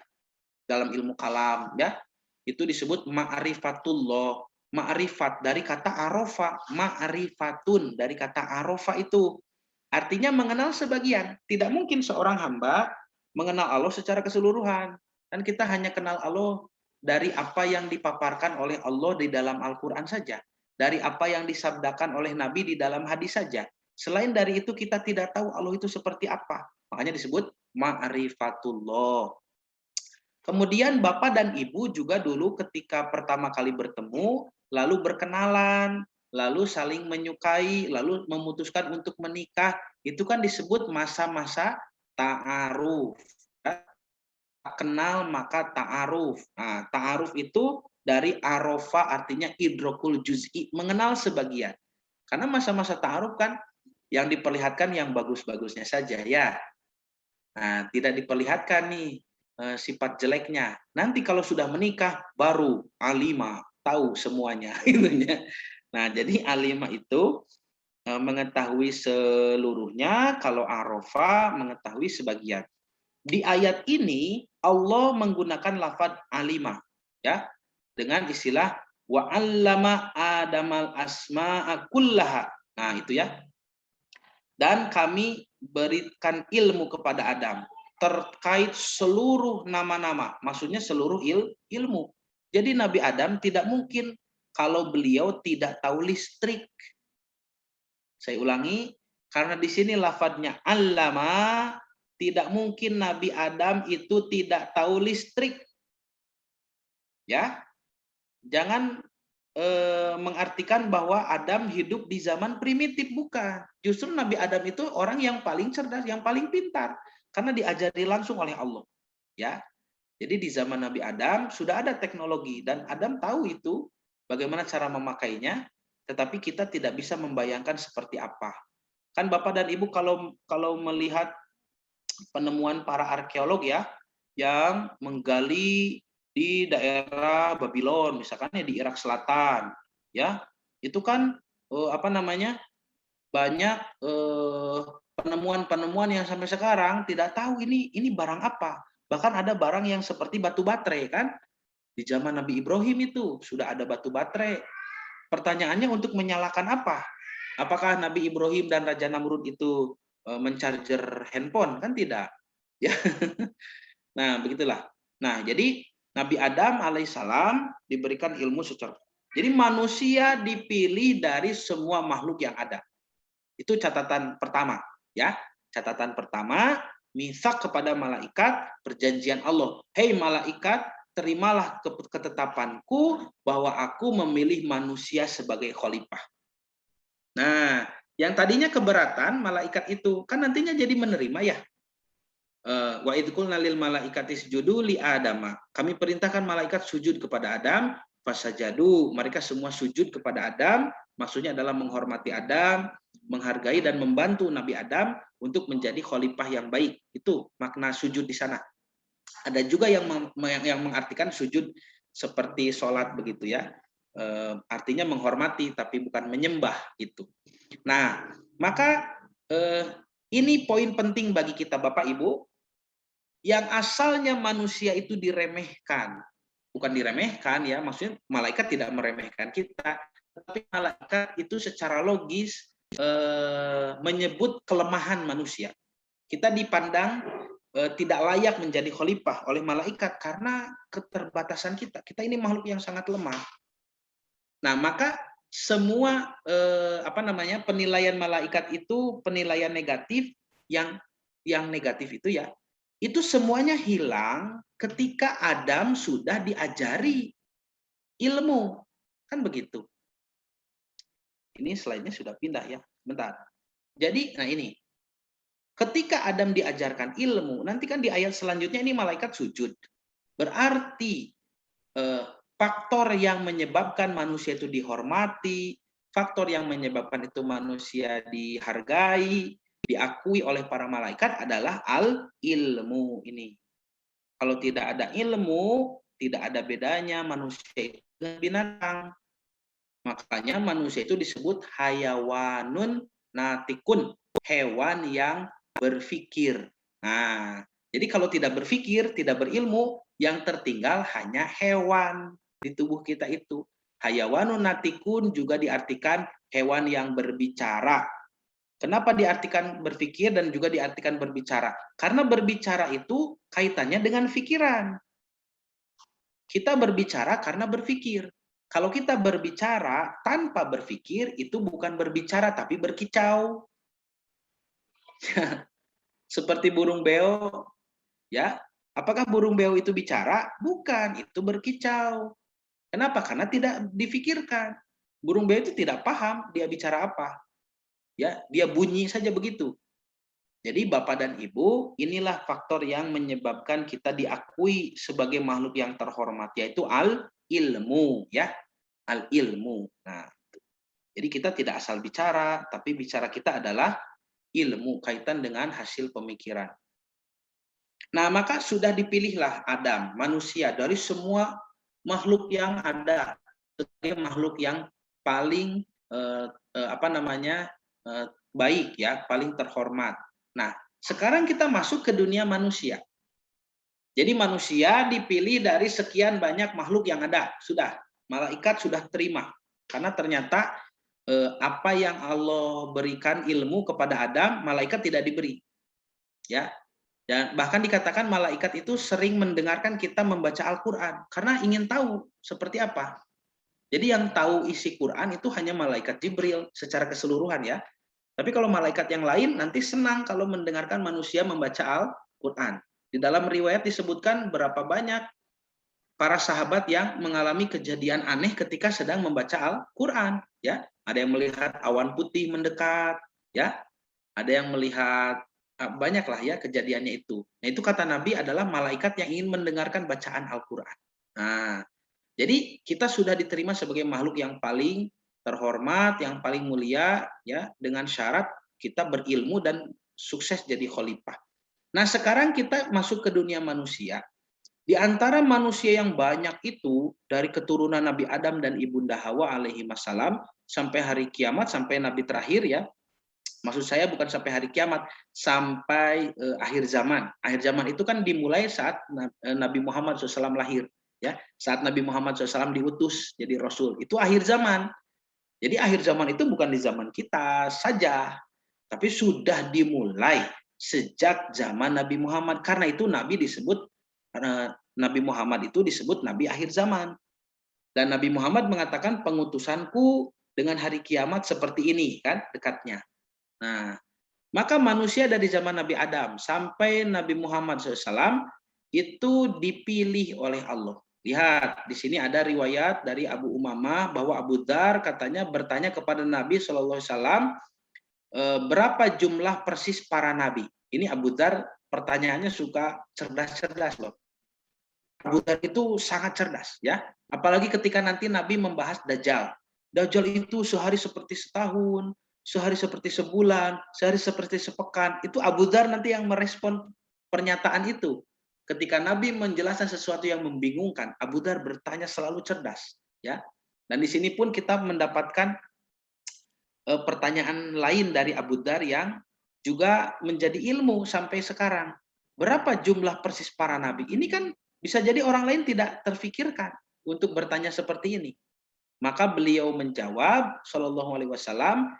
Dalam ilmu kalam, ya. Itu disebut ma'rifatullah. Ma'rifat dari kata arofa, ma'rifatun dari kata arofa itu. Artinya mengenal sebagian. Tidak mungkin seorang hamba mengenal Allah secara keseluruhan. Dan kita hanya kenal Allah dari apa yang dipaparkan oleh Allah di dalam Al-Quran saja. Dari apa yang disabdakan oleh Nabi di dalam hadis saja. Selain dari itu kita tidak tahu Allah itu seperti apa. Makanya disebut ma'rifatullah. Kemudian bapak dan ibu juga dulu ketika pertama kali bertemu, lalu berkenalan, lalu saling menyukai, lalu memutuskan untuk menikah, itu kan disebut masa-masa ta'aruf. Kenal maka ta'aruf. Nah, ta'aruf itu dari arofa artinya idrokul juz'i, mengenal sebagian. Karena masa-masa ta'aruf kan yang diperlihatkan yang bagus-bagusnya saja ya. Nah, tidak diperlihatkan nih sifat jeleknya. Nanti kalau sudah menikah baru alima, tahu semuanya itunya. Nah, jadi alima itu mengetahui seluruhnya, kalau arofa mengetahui sebagian. Di ayat ini Allah menggunakan lafaz alima, ya, dengan istilah wa 'allama Adamal asma'a kullaha. Nah, itu ya. Dan kami berikan ilmu kepada Adam terkait seluruh nama-nama, maksudnya seluruh ilmu. Jadi Nabi Adam tidak mungkin kalau beliau tidak tahu listrik. Saya ulangi, karena di sini lafadznya allama, tidak mungkin Nabi Adam itu tidak tahu listrik. Ya, jangan mengartikan bahwa Adam hidup di zaman primitif, bukan. Justru Nabi Adam itu orang yang paling cerdas, yang paling pintar, karena diajari langsung oleh Allah. Ya, Jadi di zaman Nabi Adam sudah ada teknologi dan Adam tahu itu bagaimana cara memakainya, tetapi kita tidak bisa membayangkan seperti apa. Kan Bapak dan Ibu kalau melihat penemuan para arkeolog ya yang menggali di daerah Babylon misalkan ya di Irak Selatan ya itu kan apa namanya banyak penemuan-penemuan yang sampai sekarang tidak tahu ini barang apa. Bahkan ada barang yang seperti batu baterai kan. Di zaman Nabi Ibrahim itu sudah ada batu baterai. Pertanyaannya untuk menyalakan apa? Apakah Nabi Ibrahim dan Raja Namrud itu mencarger handphone? Kan tidak. Ya. Nah, begitulah. Nah, jadi Nabi Adam alaihissalam diberikan ilmu secara. Jadi manusia dipilih dari semua makhluk yang ada. Itu catatan pertama, ya. Catatan pertama, misak kepada malaikat, perjanjian Allah. Hei malaikat, terimalah ketetapanku bahwa aku memilih manusia sebagai khalifah. Nah, yang tadinya keberatan malaikat itu kan nantinya jadi menerima ya. Wa idh qulna lil malaikati isjudu li Adama. Kami perintahkan malaikat sujud kepada Adam, fasajadu. Mereka semua sujud kepada Adam, maksudnya adalah menghormati Adam, menghargai dan membantu Nabi Adam untuk menjadi khalifah yang baik. Itu makna sujud di sana. Ada juga yang mengartikan sujud seperti sholat begitu ya. Artinya menghormati tapi bukan menyembah itu. Nah, maka ini poin penting bagi kita Bapak Ibu. Yang asalnya manusia itu diremehkan, bukan diremehkan ya, maksudnya malaikat tidak meremehkan kita, tapi malaikat itu secara logis menyebut kelemahan manusia. Kita dipandang tidak layak menjadi khalifah oleh malaikat karena keterbatasan kita. Kita ini makhluk yang sangat lemah. Nah, maka semua penilaian malaikat itu penilaian negatif yang negatif itu ya. Itu semuanya hilang ketika Adam sudah diajari ilmu. Kan begitu. Ini slide-nya sudah pindah ya. Bentar. Jadi, nah ini. Ketika Adam diajarkan ilmu, nanti kan di ayat selanjutnya ini malaikat sujud. Berarti faktor yang menyebabkan manusia itu dihormati, faktor yang menyebabkan itu manusia dihargai, diakui oleh para malaikat adalah al-ilmu ini. Kalau tidak ada ilmu, tidak ada bedanya manusia itu dengan binatang. Makanya manusia itu disebut hayawanun natikun, hewan yang berpikir. Nah, jadi kalau tidak berpikir, tidak berilmu, yang tertinggal hanya hewan di tubuh kita itu. Hayawanun natikun juga diartikan hewan yang berbicara. Kenapa diartikan berpikir dan juga diartikan berbicara? Karena berbicara itu kaitannya dengan pikiran. Kita berbicara karena berpikir. Kalau kita berbicara tanpa berpikir, itu bukan berbicara tapi berkicau. Seperti burung beo, ya. Apakah burung beo itu bicara? Bukan, itu berkicau. Kenapa? Karena tidak difikirkan. Burung beo itu tidak paham dia bicara apa. Ya, dia bunyi saja begitu. Jadi Bapak dan Ibu, inilah faktor yang menyebabkan kita diakui sebagai makhluk yang terhormat, yaitu al-ilmu, ya. Al-ilmu. Nah, jadi kita tidak asal bicara, tapi bicara kita adalah ilmu kaitan dengan hasil pemikiran. Nah, maka sudah dipilihlah Adam, manusia dari semua makhluk yang ada sebagai makhluk yang paling baik ya, paling terhormat. Nah, sekarang kita masuk ke dunia manusia. Jadi manusia dipilih dari sekian banyak makhluk yang ada, sudah. Malaikat sudah terima karena ternyata apa yang Allah berikan ilmu kepada Adam, malaikat tidak diberi. Ya. Dan bahkan dikatakan malaikat itu sering mendengarkan kita membaca Al-Qur'an karena ingin tahu seperti apa. Jadi yang tahu isi Quran itu hanya malaikat Jibril secara keseluruhan ya. Tapi kalau malaikat yang lain nanti senang kalau mendengarkan manusia membaca Al-Qur'an. Di dalam riwayat disebutkan berapa banyak para sahabat yang mengalami kejadian aneh ketika sedang membaca Al-Qur'an ya. Ada yang melihat awan putih mendekat ya. Ada yang melihat banyaklah ya kejadiannya itu. Nah, itu kata Nabi adalah malaikat yang ingin mendengarkan bacaan Al-Qur'an. Nah, jadi kita sudah diterima sebagai makhluk yang paling terhormat, yang paling mulia ya, dengan syarat kita berilmu dan sukses jadi khalifah. Nah, sekarang kita masuk ke dunia manusia. Di antara manusia yang banyak itu dari keturunan Nabi Adam dan Ibunda Hawa alaihi wasallam sampai hari kiamat, sampai Nabi terakhir ya. Maksud saya bukan sampai hari kiamat, sampai akhir zaman. Akhir zaman itu kan dimulai saat Nabi Muhammad SAW lahir, ya. Saat Nabi Muhammad SAW diutus jadi Rasul, itu akhir zaman. Jadi akhir zaman itu bukan di zaman kita saja, tapi sudah dimulai sejak zaman Nabi Muhammad. Karena itu Nabi Muhammad itu disebut Nabi akhir zaman. Dan Nabi Muhammad mengatakan pengutusanku dengan hari kiamat seperti ini, kan dekatnya. Nah, maka manusia dari zaman Nabi Adam sampai Nabi Muhammad SAW itu dipilih oleh Allah. Lihat, di sini ada riwayat dari Abu Umamah bahwa Abu Dzar katanya bertanya kepada Nabi SAW, berapa jumlah persis para nabi? Ini Abu Dzar pertanyaannya suka cerdas-cerdas loh. Abu Dzar itu sangat cerdas ya, apalagi ketika nanti Nabi membahas Dajjal. Dajjal itu sehari seperti setahun, sehari seperti sebulan, sehari seperti sepekan. Itu Abu Dzar nanti yang merespon pernyataan itu. Ketika Nabi menjelaskan sesuatu yang membingungkan, Abu Dzar bertanya selalu cerdas, ya. Dan di sini pun kita mendapatkan pertanyaan lain dari Abu Dzar yang juga menjadi ilmu sampai sekarang. Berapa jumlah persis para nabi? Ini kan bisa jadi orang lain tidak terfikirkan untuk bertanya seperti ini. Maka beliau menjawab, Shallallahu Alaihi Wasallam,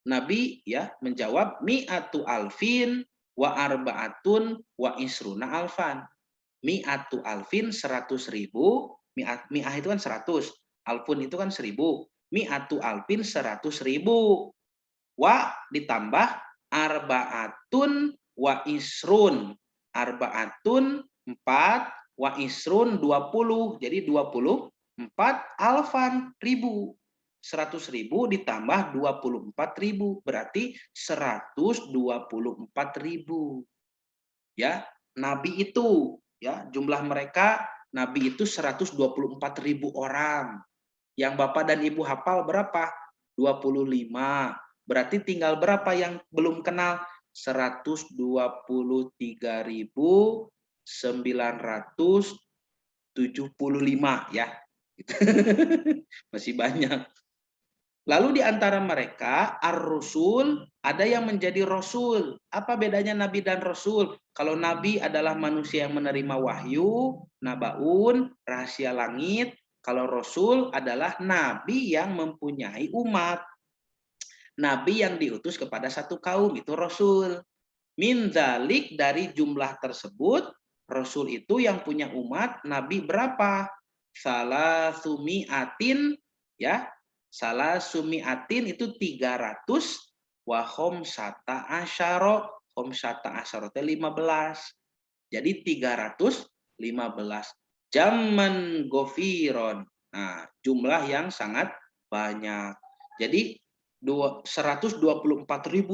Nabi ya menjawab, mi'atu alfin wa arbaatun wa isruna alfan. Mi'atu alfin 100.000, mi'ah itu kan 100, alfun itu kan 1000, mi'atu alfin 100.000, wa ditambah arbaatun wa isrun, arbaatun 4, wa isrun 20, jadi 24 alfan ribu. 100.000 ditambah 24.000 berarti 124.000. Ya, nabi itu ya, jumlah mereka nabi itu 124.000 orang. Yang Bapak dan Ibu hafal berapa? 25. Berarti tinggal berapa yang belum kenal? 123.975 ya. Masih banyak. Lalu di antara mereka ar-rusul, ada yang menjadi rasul. Apa bedanya nabi dan rasul? Kalau nabi adalah manusia yang menerima wahyu, nabaun, rahasia langit. Kalau rasul adalah nabi yang mempunyai umat. Nabi yang diutus kepada satu kaum, itu rasul. Min dzalik, dari jumlah tersebut, rasul itu yang punya umat, nabi berapa? Salah sumiatin, ya. Salah sumiatin itu 300, wa khomsata asyara, khomsata asyara 15. Jadi 315. Zaman gofiron. Nah, jumlah yang sangat banyak. Jadi 124.000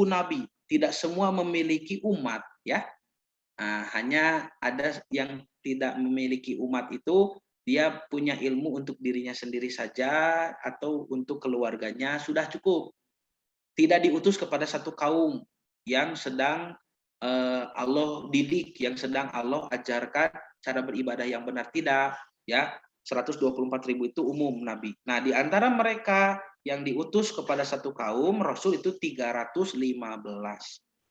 nabi. Tidak semua memiliki umat, ya. Nah, hanya ada yang tidak memiliki umat itu, dia punya ilmu untuk dirinya sendiri saja atau untuk keluarganya, sudah cukup. Tidak diutus kepada satu kaum yang sedang Allah didik, yang sedang Allah ajarkan cara beribadah yang benar, tidak, ya. 124.000 itu umum nabi. Nah, di antara mereka yang diutus kepada satu kaum, rasul itu 315.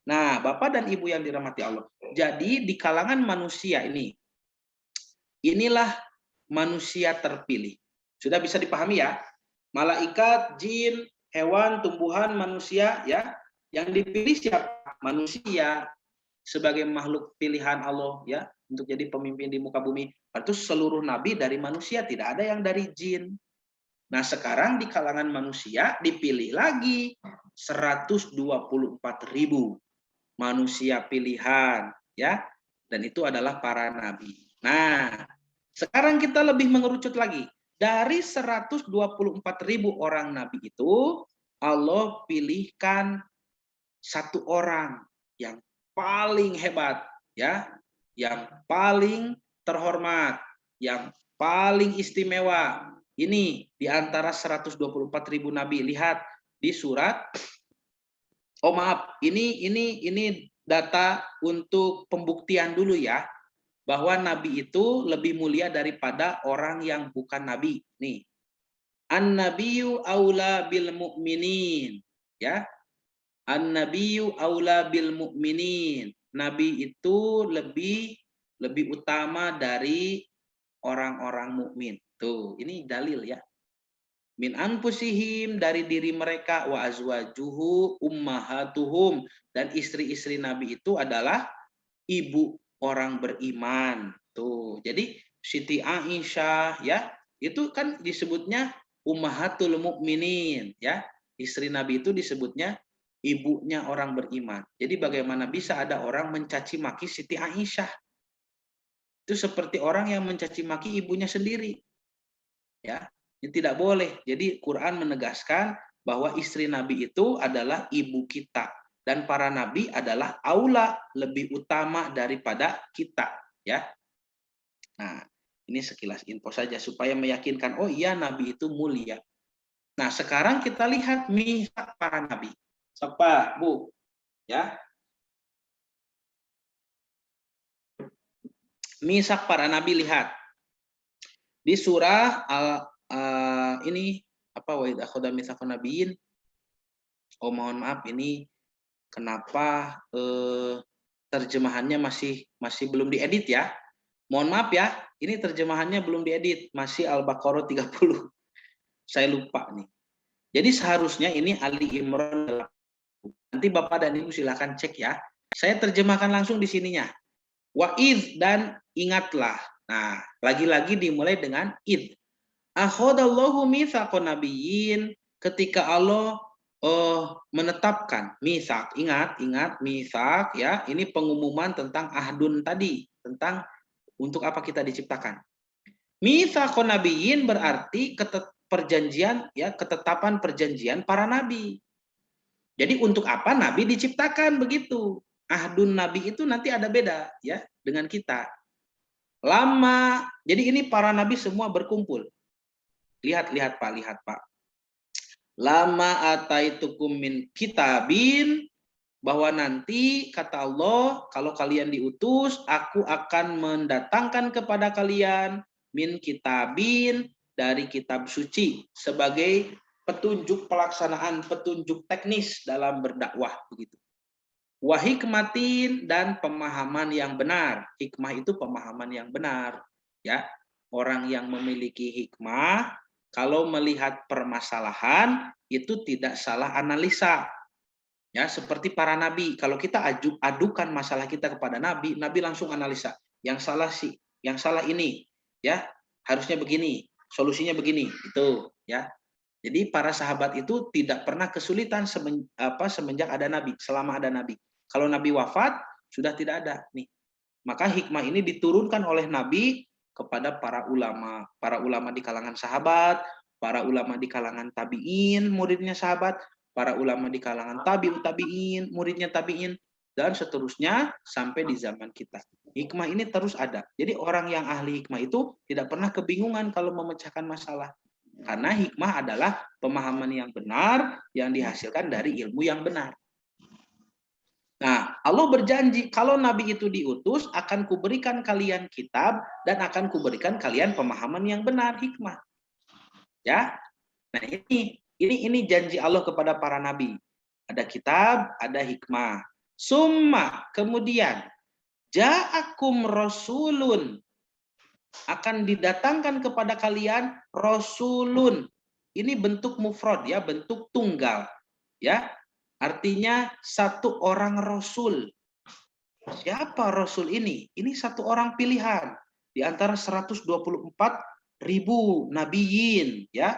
Nah, Bapak dan Ibu yang dirahmati Allah. Jadi di kalangan manusia ini, inilah manusia terpilih. Sudah bisa dipahami ya? Malaikat, jin, hewan, tumbuhan, manusia, ya. Yang dipilih siapa? Manusia sebagai makhluk pilihan Allah, ya, untuk jadi pemimpin di muka bumi. Itu seluruh nabi dari manusia, tidak ada yang dari jin. Nah, sekarang di kalangan manusia dipilih lagi 124.000 manusia pilihan, ya. Dan itu adalah para nabi. Nah, sekarang kita lebih mengerucut lagi. Dari 124.000 orang nabi itu, Allah pilihkan satu orang yang paling hebat, ya, yang paling terhormat, yang paling istimewa. Ini di antara 124.000 nabi. Lihat di surat. Oh maaf, ini data untuk pembuktian dulu ya, bahwa nabi itu lebih mulia daripada orang yang bukan nabi. Nih, an-nabiyyu aula bil mu'minin, ya. An-nabiyyu aula bil mu'minin. Nabi itu lebih utama dari orang-orang mukmin. Tuh, ini dalil ya. Min anfusihim, dari diri mereka, wa azwajuhu ummahatuhum, dan istri-istri Nabi itu adalah ibu orang beriman. Tuh. Jadi Siti Aisyah ya, itu kan disebutnya ummahatul mukminin ya. Istri Nabi itu disebutnya ibunya orang beriman. Jadi bagaimana bisa ada orang mencaci maki Siti Aisyah? Itu seperti orang yang mencaci maki ibunya sendiri. Ya. Ini tidak boleh. Jadi Quran menegaskan bahwa istri Nabi itu adalah ibu kita, dan para nabi adalah aula, lebih utama daripada kita, ya. Nah, ini sekilas info saja supaya meyakinkan, oh iya nabi itu mulia. Nah, sekarang kita lihat mihak para nabi. Siapa, Bu? Ya. Mihak para nabi, lihat. Di surah ini apa, wa idza akhadha mitsaqan nabiyyin. Oh, mohon maaf, ini kenapa terjemahannya masih belum diedit ya. Mohon maaf ya, ini terjemahannya belum diedit, masih Al-Baqarah 30. Saya lupa nih. Jadi seharusnya ini Ali Imran. Nanti Bapak dan Ibu silakan cek ya. Saya terjemahkan langsung di sininya. Wa'idz, dan ingatlah. Nah, lagi-lagi dimulai dengan id. Akhadallahu mitsaqan nabiyyin, ketika Allah menetapkan mitsak. Ingat mitsak ya, ini pengumuman tentang ahdun tadi, tentang untuk apa kita diciptakan. Mitsaqan nabiyyin berarti perjanjian ya, ketetapan perjanjian para nabi. Jadi untuk apa nabi diciptakan begitu? Ahdun nabi itu nanti ada beda ya dengan kita. Lama. Jadi ini para nabi semua berkumpul. Lihat Pak. Lama ataitukum min kitabin, bahwa nanti kata Allah, kalau kalian diutus, aku akan mendatangkan kepada kalian min kitabin, dari kitab suci, sebagai petunjuk pelaksanaan, petunjuk teknis dalam berdakwah begitu. Wa hikmatin, dan pemahaman yang benar. Hikmah itu pemahaman yang benar, ya. Orang yang memiliki hikmah kalau melihat permasalahan itu tidak salah analisa. Ya, seperti para nabi, kalau kita adukan masalah kita kepada nabi, nabi langsung analisa. Yang salah ini, ya, harusnya begini, solusinya begini, itu, ya. Jadi para sahabat itu tidak pernah kesulitan semenjak ada nabi, selama ada nabi. Kalau nabi wafat, sudah tidak ada nih. Maka hikmah ini diturunkan oleh nabi kepada para ulama di kalangan sahabat, para ulama di kalangan tabi'in, muridnya sahabat, para ulama di kalangan tabi'in, muridnya tabi'in, dan seterusnya sampai di zaman kita. Hikmah ini terus ada. Jadi orang yang ahli hikmah itu tidak pernah kebingungan kalau memecahkan masalah. Karena hikmah adalah pemahaman yang benar yang dihasilkan dari ilmu yang benar. Nah, Allah berjanji kalau Nabi itu diutus akan kuberikan kalian kitab dan akan kuberikan kalian pemahaman yang benar, hikmah. Ya, nah ini janji Allah kepada para Nabi. Ada kitab, ada hikmah. Summa, kemudian ja'akum rasulun, akan didatangkan kepada kalian rasulun. Ini bentuk mufrad ya, bentuk tunggal. Ya, artinya satu orang rasul. Siapa rasul ini? Ini satu orang pilihan di antara 124.000 nabiyin, ya.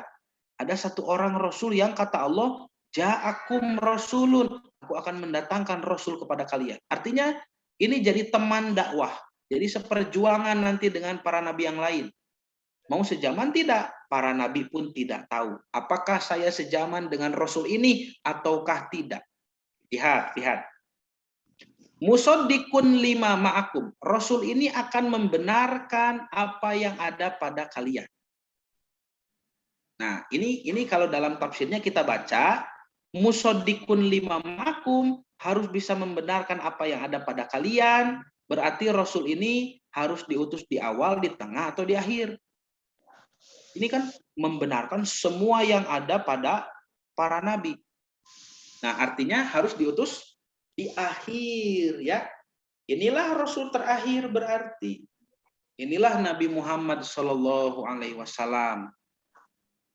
Ada satu orang rasul yang kata Allah, ja'akum rasulun, aku akan mendatangkan rasul kepada kalian. Artinya ini jadi teman dakwah. Jadi seperjuangan nanti dengan para nabi yang lain. Mau sejaman tidak? Para nabi pun tidak tahu. Apakah saya sejaman dengan rasul ini ataukah tidak? Lihat. Musaddiqun lima ma'akum. Rasul ini akan membenarkan apa yang ada pada kalian. Nah, ini kalau dalam tafsirnya kita baca, musaddiqun lima ma'akum harus bisa membenarkan apa yang ada pada kalian, berarti Rasul ini harus diutus di awal, di tengah, atau di akhir. Ini kan membenarkan semua yang ada pada para nabi. Nah, artinya harus diutus di akhir, ya. Inilah Rasul terakhir berarti. Inilah Nabi Muhammad Shallallahu Alaihi Wasallam.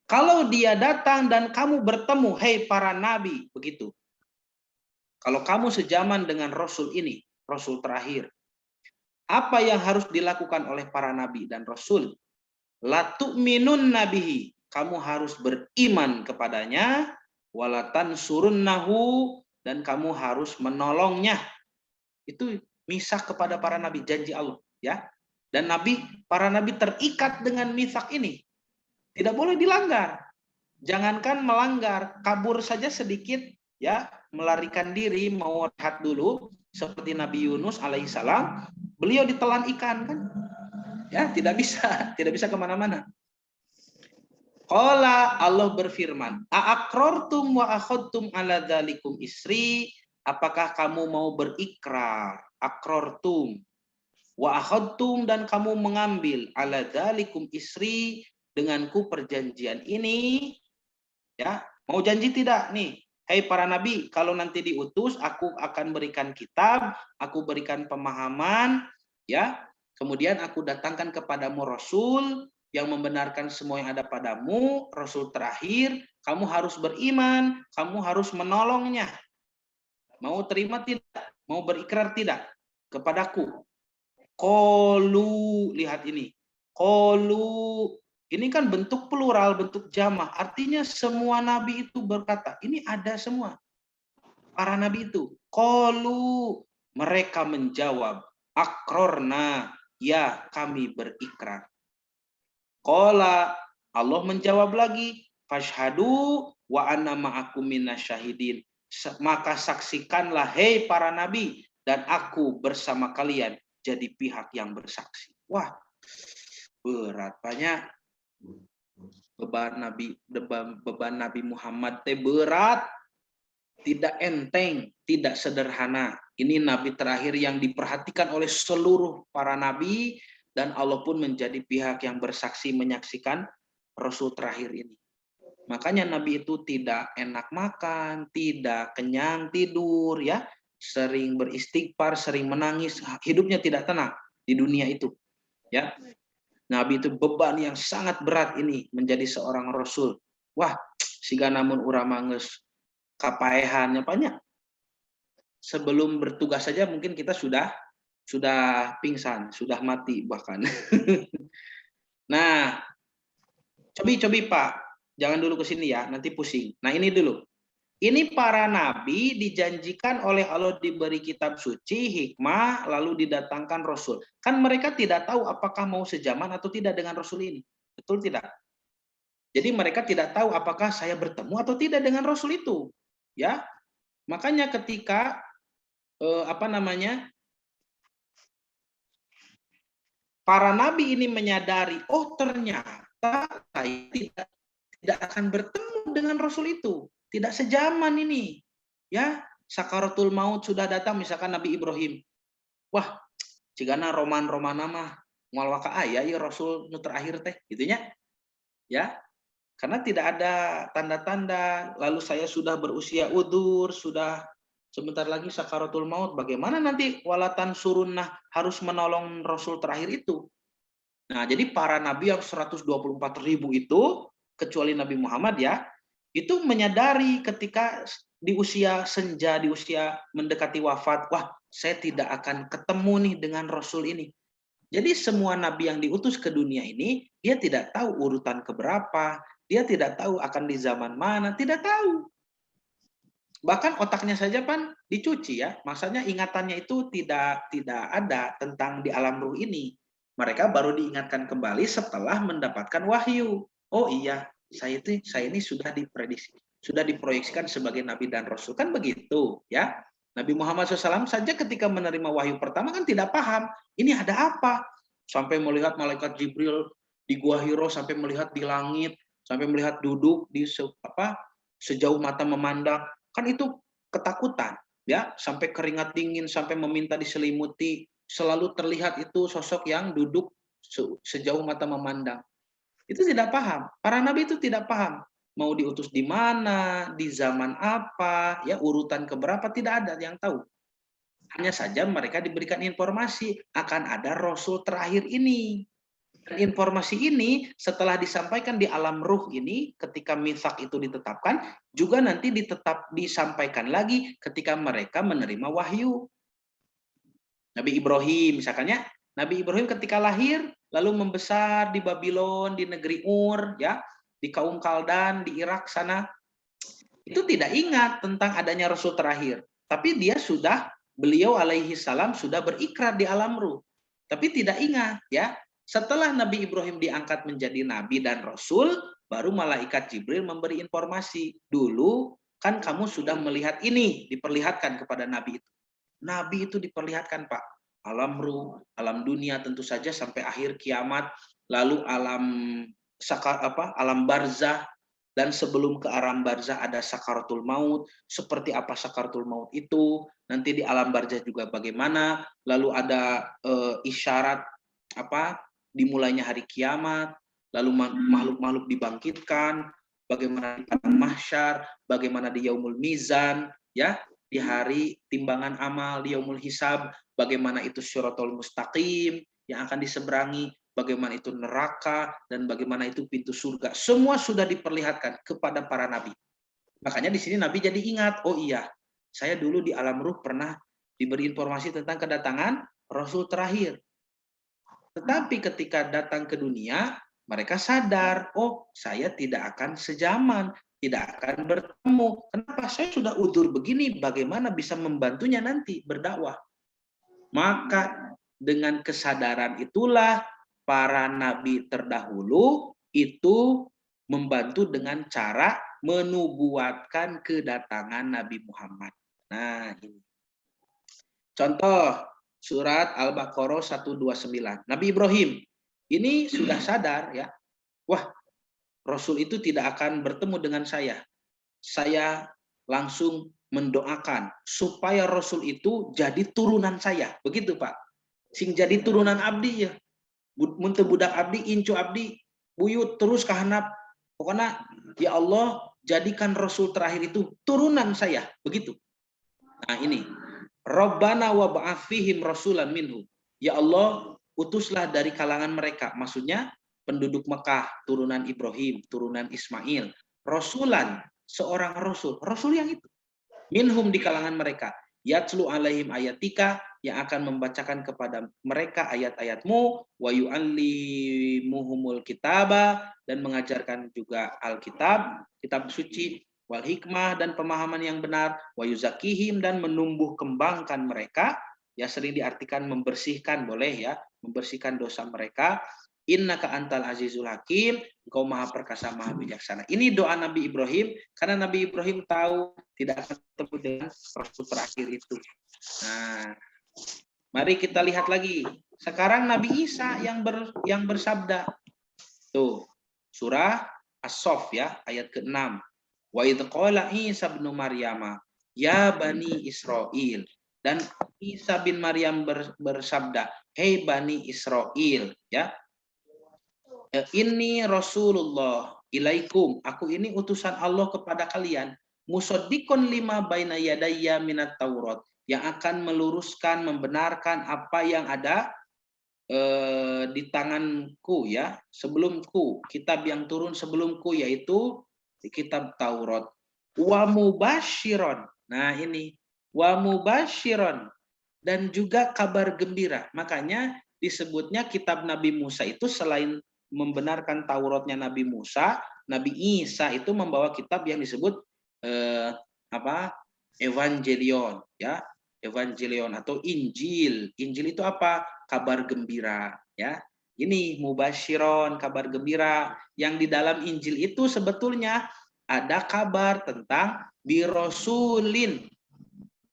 Kalau dia datang dan kamu bertemu, hei para nabi, begitu. Kalau kamu sejaman dengan Rasul ini, Rasul terakhir, apa yang harus dilakukan oleh para nabi dan Rasul? La tu'minun nabihi, kamu harus beriman kepadanya, walatan surunnahu, dan kamu harus menolongnya. Itu misak kepada para nabi, janji Allah, ya. Dan para nabi terikat dengan misak ini. Tidak boleh dilanggar. Jangankan melanggar, kabur saja sedikit, ya, melarikan diri, mau rehat dulu, seperti Nabi Yunus alaihissalam, beliau ditelan ikan kan, ya, tidak bisa kemana-mana. Qala, Allah berfirman, a'aqrartum wa akhadtum ala dzalikum isri, apakah kamu mau berikrar, aqrartum wa akhadtum, dan kamu mengambil ala dzalikum isri, denganku perjanjian ini, ya, mau janji tidak nih, hei para nabi, kalau nanti diutus aku akan berikan kitab, aku berikan pemahaman, ya, kemudian aku datangkan kepadamu Rasul yang membenarkan semua yang ada padamu, Rasul terakhir, kamu harus beriman, kamu harus menolongnya. Mau terima tidak? Mau berikrar tidak kepadaku? Qalu, lihat ini, qalu, ini kan bentuk plural, bentuk jamah. Artinya semua nabi itu berkata, ini ada semua. Para nabi itu. Qalu, mereka menjawab. Akrorna, ya kami berikrar. Qala, Allah menjawab lagi. Fashhadu wa anna ma'akum minasyahidin. Maka saksikanlah, hei para nabi, dan aku bersama kalian jadi pihak yang bersaksi. Wah, berat, banyak. Beban Nabi Muhammad teh berat, tidak enteng, tidak sederhana. Ini nabi terakhir yang diperhatikan oleh seluruh para nabi, dan Allah pun menjadi pihak yang bersaksi menyaksikan Rasul terakhir ini. Makanya nabi itu tidak enak makan, tidak kenyang tidur, ya, sering beristighfar, sering menangis, hidupnya tidak tenang di dunia itu, ya. Nabi itu beban yang sangat berat ini menjadi seorang Rasul. Wah, siga namun urang geus kapaehannya banyak. Sebelum bertugas saja mungkin kita sudah pingsan, sudah mati bahkan. Nah, cobi Pak, jangan dulu ke sini ya, nanti pusing. Nah, ini dulu. Ini para nabi dijanjikan oleh Allah diberi kitab suci, hikmah, lalu didatangkan Rasul. Kan mereka tidak tahu apakah mau sejaman atau tidak dengan Rasul ini. Betul tidak? Jadi mereka tidak tahu apakah saya bertemu atau tidak dengan Rasul itu. Ya, makanya ketika para nabi ini menyadari, oh ternyata saya tidak akan bertemu dengan Rasul itu. Tidak sejaman ini. Ya, sakaratul maut sudah datang, misalkan Nabi Ibrahim. Wah, cigana roman-romana mah moal waka aya ya Rasul nu terakhir teh, gitunya. Ya. Karena tidak ada tanda-tanda, lalu saya sudah berusia udur, sudah sebentar lagi sakaratul maut, bagaimana nanti walatan surunnah harus menolong Rasul terakhir itu. Nah, jadi para nabi yang 124.000 itu, kecuali Nabi Muhammad ya, itu menyadari ketika di usia senja, di usia mendekati wafat, wah, saya tidak akan ketemu nih dengan Rasul ini. Jadi semua nabi yang diutus ke dunia ini, dia tidak tahu urutan keberapa, dia tidak tahu akan di zaman mana, tidak tahu. Bahkan otaknya saja kan dicuci ya, maksudnya ingatannya itu tidak ada tentang di alam ruh ini. Mereka baru diingatkan kembali setelah mendapatkan wahyu. Oh iya, saya ini sudah diprediksi, sudah diproyeksikan sebagai nabi dan rasul, kan begitu ya. Nabi Muhammad SAW saja ketika menerima wahyu pertama kan tidak paham, ini ada apa? Sampai melihat malaikat Jibril di Gua Hiro, sampai melihat di langit, sampai melihat duduk di sejauh mata memandang. Kan itu ketakutan, ya, sampai keringat dingin, sampai meminta diselimuti. Selalu terlihat itu sosok yang duduk sejauh mata memandang. Itu tidak paham. Para nabi itu tidak paham. Mau diutus di mana, di zaman apa, ya urutan keberapa tidak ada yang tahu. Hanya saja mereka diberikan informasi akan ada Rasul terakhir ini. Dan informasi ini setelah disampaikan di alam ruh ini, ketika mitsak itu ditetapkan, juga nanti disampaikan lagi ketika mereka menerima wahyu. Nabi Ibrahim misalkannya, Nabi Ibrahim ketika lahir lalu membesar di Babylon, di negeri Ur, ya, di kaum Kaldan, di Irak sana, itu tidak ingat tentang adanya Rasul terakhir. Tapi beliau alaihi salam sudah berikrar di alam ruh. Tapi tidak ingat, ya. Setelah Nabi Ibrahim diangkat menjadi nabi dan rasul, baru malaikat Jibril memberi informasi. Dulu kan kamu sudah melihat ini, diperlihatkan kepada nabi itu. Nabi itu diperlihatkan, Pak. Alam ruh, alam dunia tentu saja sampai akhir kiamat, lalu alam barzah, dan sebelum ke alam barzah ada sakaratul maut. Seperti apa sakaratul maut itu? Nanti di alam barzah juga bagaimana? Lalu ada isyarat dimulainya hari kiamat, lalu makhluk-makhluk dibangkitkan, bagaimana di padang mahsyar, bagaimana di yaumul mizan, ya, di hari timbangan amal, di yaumul hisab, bagaimana itu syiratul mustaqim yang akan diseberangi, bagaimana itu neraka, dan bagaimana itu pintu surga. Semua sudah diperlihatkan kepada para nabi. Makanya di sini Nabi jadi ingat, oh iya, saya dulu di alam ruh pernah diberi informasi tentang kedatangan Rasul terakhir. Tetapi ketika datang ke dunia, mereka sadar, oh saya tidak akan sejaman, tidak akan bertemu. Kenapa? Saya sudah udzur begini, bagaimana bisa membantunya nanti berdakwah? Maka dengan kesadaran itulah para nabi terdahulu itu membantu dengan cara menubuatkan kedatangan Nabi Muhammad. Nah, ini. Contoh surat Al-Baqarah 129. Nabi Ibrahim ini sudah sadar, ya. Wah, Rasul itu tidak akan bertemu dengan saya. Saya langsung mendoakan supaya Rasul itu jadi turunan saya. Begitu, Pak. Sing jadi turunan abdi ya. Mun teu budak abdi, incu abdi, buyut terus kahanap. Pokoknya ya Allah jadikan Rasul terakhir itu turunan saya. Begitu. Nah, ini. Rabbana wa ba'ats fihim rasulan minhum. Ya Allah, utuslah dari kalangan mereka. Maksudnya penduduk Mekah, turunan Ibrahim, turunan Ismail. Rasulan, seorang rasul. Rasul yang itu. Minhum di kalangan mereka. Yatslu alaihim ayatika, yang akan membacakan kepada mereka ayat-ayatmu, wa yu'allimuhumul kitaba, dan mengajarkan juga Alkitab, kitab suci, wal hikmah, dan pemahaman yang benar, wa yuzakihim, dan menumbuh kembangkan mereka, ya sering diartikan membersihkan, boleh ya, membersihkan dosa mereka. Innaka antal azizul hakim, engkau maha perkasa maha bijaksana. Ini doa Nabi Ibrahim, karena Nabi Ibrahim tahu tidak akan ketemu dengan Rasul terakhir itu. Nah, mari kita lihat lagi. Sekarang Nabi Isa yang bersabda. Tuh, surah As-Saff ya, ayat ke-6. Wa idz qala Isa bin Maryam, ya bani Israil. Dan Isa bin Maryam bersabda, hei bani Israil, ya. Ini Rasulullah ilaikum, aku ini utusan Allah kepada kalian, musaddiqun lima baina yadayya minat Taurat, yang akan meluruskan, membenarkan apa yang ada di tanganku, ya, sebelumku, kitab yang turun sebelumku, yaitu di kitab Taurat. Wa mubasyiron, nah ini, wa mubasyiron, dan juga kabar gembira. Makanya disebutnya kitab Nabi Musa itu selain membenarkan Tauratnya Nabi Musa, Nabi Isa itu membawa kitab yang disebut Evangelion, ya, Evangelion atau Injil. Injil itu apa? Kabar gembira, ya. Ini mubasyiron, kabar gembira, yang di dalam Injil itu sebetulnya ada kabar tentang birosulin,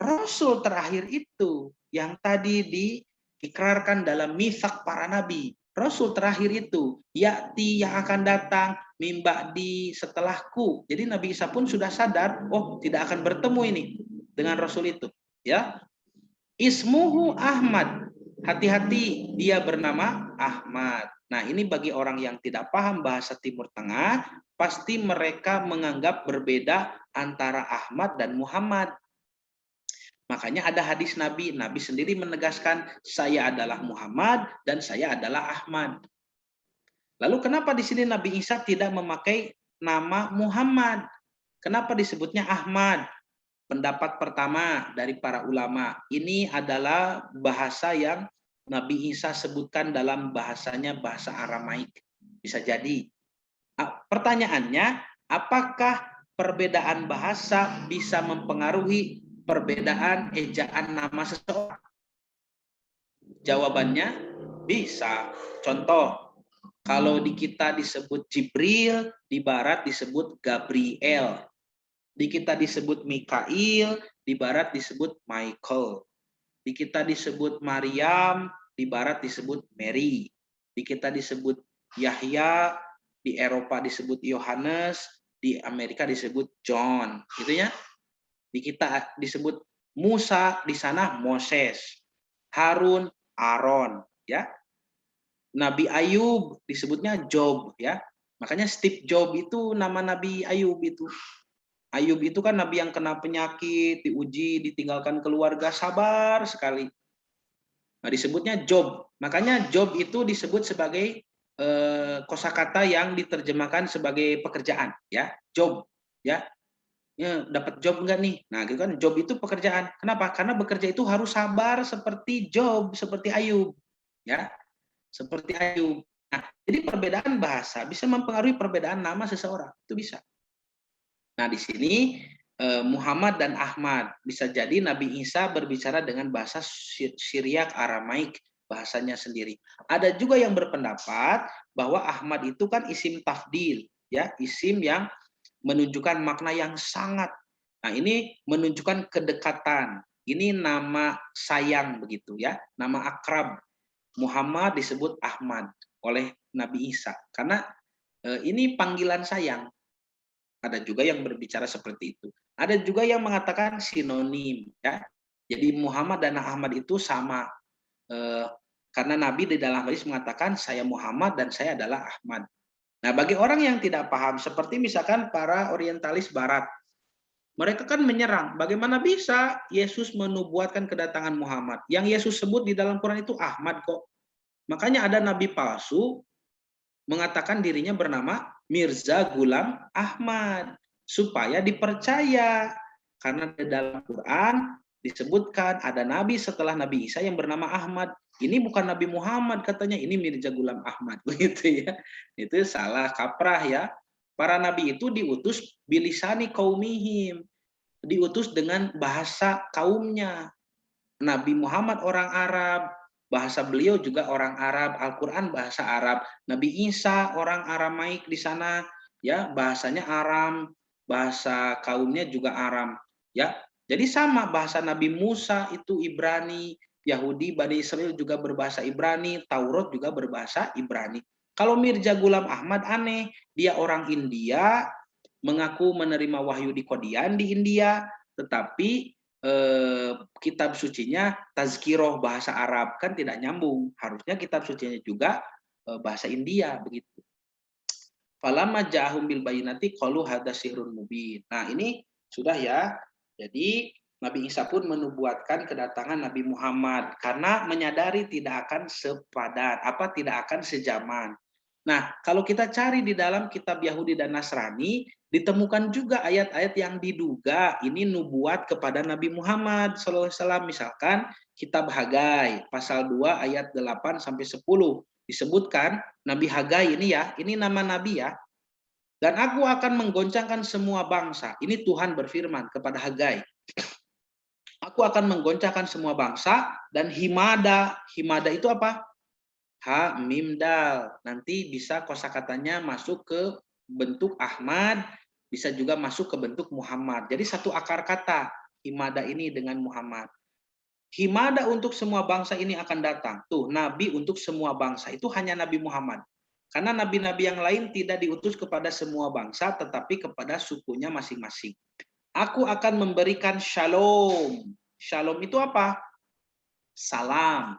Rasul terakhir itu yang tadi diikrarkan dalam mitsak para nabi. Rasul terakhir itu yakti yang akan datang mimba di setelahku. Jadi Nabi Isa pun sudah sadar, oh tidak akan bertemu ini dengan Rasul itu. Ya, ismuhu Ahmad. Hati-hati, dia bernama Ahmad. Nah, ini bagi orang yang tidak paham bahasa Timur Tengah, pasti mereka menganggap berbeda antara Ahmad dan Muhammad. Makanya ada hadis Nabi, Nabi sendiri menegaskan, saya adalah Muhammad dan saya adalah Ahmad. Lalu kenapa di sini Nabi Isa tidak memakai nama Muhammad? Kenapa disebutnya Ahmad? Pendapat pertama dari para ulama, ini adalah bahasa yang Nabi Isa sebutkan dalam bahasanya bahasa Aramaik. Bisa jadi. Pertanyaannya, apakah perbedaan bahasa bisa mempengaruhi perbedaan ejaan nama seseorang? Jawabannya bisa. Contoh, kalau di kita disebut Jibril, di barat disebut Gabriel. Di kita disebut Mikail, di barat disebut Michael. Di kita disebut Maryam, di barat disebut Mary. Di kita disebut Yahya, di Eropa disebut Yohanes, di Amerika disebut John, gitu ya. Di kita disebut Musa, di sana Moses. Harun, Aaron, ya. Nabi Ayub disebutnya Job, ya. Makanya Steve Job itu nama Nabi Ayub itu. Ayub itu kan nabi yang kena penyakit, diuji, ditinggalkan keluarga, sabar sekali. Nah, disebutnya Job. Makanya Job itu disebut sebagai kosakata yang diterjemahkan sebagai pekerjaan, ya. Job, ya. Ya, dapat job enggak nih? Nah, gitu kan, job itu pekerjaan. Kenapa? Karena bekerja itu harus sabar seperti Job, seperti Ayub, ya. Seperti Ayub. Nah, jadi perbedaan bahasa bisa mempengaruhi perbedaan nama seseorang. Itu bisa. Nah, di sini Muhammad dan Ahmad. Bisa jadi Nabi Isa berbicara dengan bahasa Syriak Aramaik, bahasanya sendiri. Ada juga yang berpendapat bahwa Ahmad itu kan isim tafdil, ya, isim yang menunjukkan makna yang sangat. Nah, ini menunjukkan kedekatan. Ini nama sayang begitu ya, nama akrab. Muhammad disebut Ahmad oleh Nabi Isa karena ini panggilan sayang. Ada juga yang berbicara seperti itu. Ada juga yang mengatakan sinonim, ya. Jadi Muhammad dan Ahmad itu sama, karena Nabi di dalam hadis mengatakan saya Muhammad dan saya adalah Ahmad. Nah, bagi orang yang tidak paham, seperti misalkan para orientalis Barat, mereka kan menyerang. Bagaimana bisa Yesus menubuatkan kedatangan Muhammad? Yang Yesus sebut di dalam Quran itu Ahmad kok. Makanya ada nabi palsu mengatakan dirinya bernama Mirza Gulam Ahmad supaya dipercaya karena di dalam Quran disebutkan ada nabi setelah Nabi Isa yang bernama Ahmad. Ini bukan Nabi Muhammad katanya, ini Mirza Gulam Ahmad begitu ya. Itu salah kaprah ya. Para nabi itu diutus bilisani kaumihim, diutus dengan bahasa kaumnya. Nabi Muhammad orang Arab, bahasa beliau juga orang Arab, Al-Quran bahasa Arab. Nabi Isa orang Aramaik di sana, ya bahasanya Aram, bahasa kaumnya juga Aram, ya. Jadi sama bahasa Nabi Musa itu Ibrani, Yahudi Bani Israel juga berbahasa Ibrani, Taurat juga berbahasa Ibrani. Kalau Mirza Ghulam Ahmad aneh, dia orang India, mengaku menerima wahyu di Qadian di India, tetapi kitab sucinya tazkiroh bahasa Arab, kan tidak nyambung. Harusnya kitab sucinya juga bahasa India begitu. Falamma ja'ahum bil bayyinati qalu hadza sihrun mubin. Nah, ini sudah ya. Jadi Nabi Isa pun menubuatkan kedatangan Nabi Muhammad karena menyadari tidak akan sepadan, tidak akan sejaman. Nah, kalau kita cari di dalam kitab Yahudi dan Nasrani, ditemukan juga ayat-ayat yang diduga ini nubuat kepada Nabi Muhammad SAW. Misalkan kitab Hagai, pasal 2 ayat 8 sampai 10. Disebutkan Nabi Hagai ini ya, ini nama Nabi ya. Dan aku akan menggoncangkan semua bangsa. Ini Tuhan berfirman kepada Hagai. Aku akan menggoncangkan semua bangsa dan himada. Himada itu apa? Ha, mim, dal. Nanti bisa kosakatanya masuk ke bentuk Ahmad, bisa juga masuk ke bentuk Muhammad. Jadi satu akar kata. himada ini dengan Muhammad. Himada untuk semua bangsa ini akan datang. Tuh, nabi untuk semua bangsa itu hanya Nabi Muhammad. Karena nabi-nabi yang lain tidak diutus kepada semua bangsa, tetapi kepada sukunya masing-masing. Aku akan memberikan shalom. Shalom itu apa? Salam,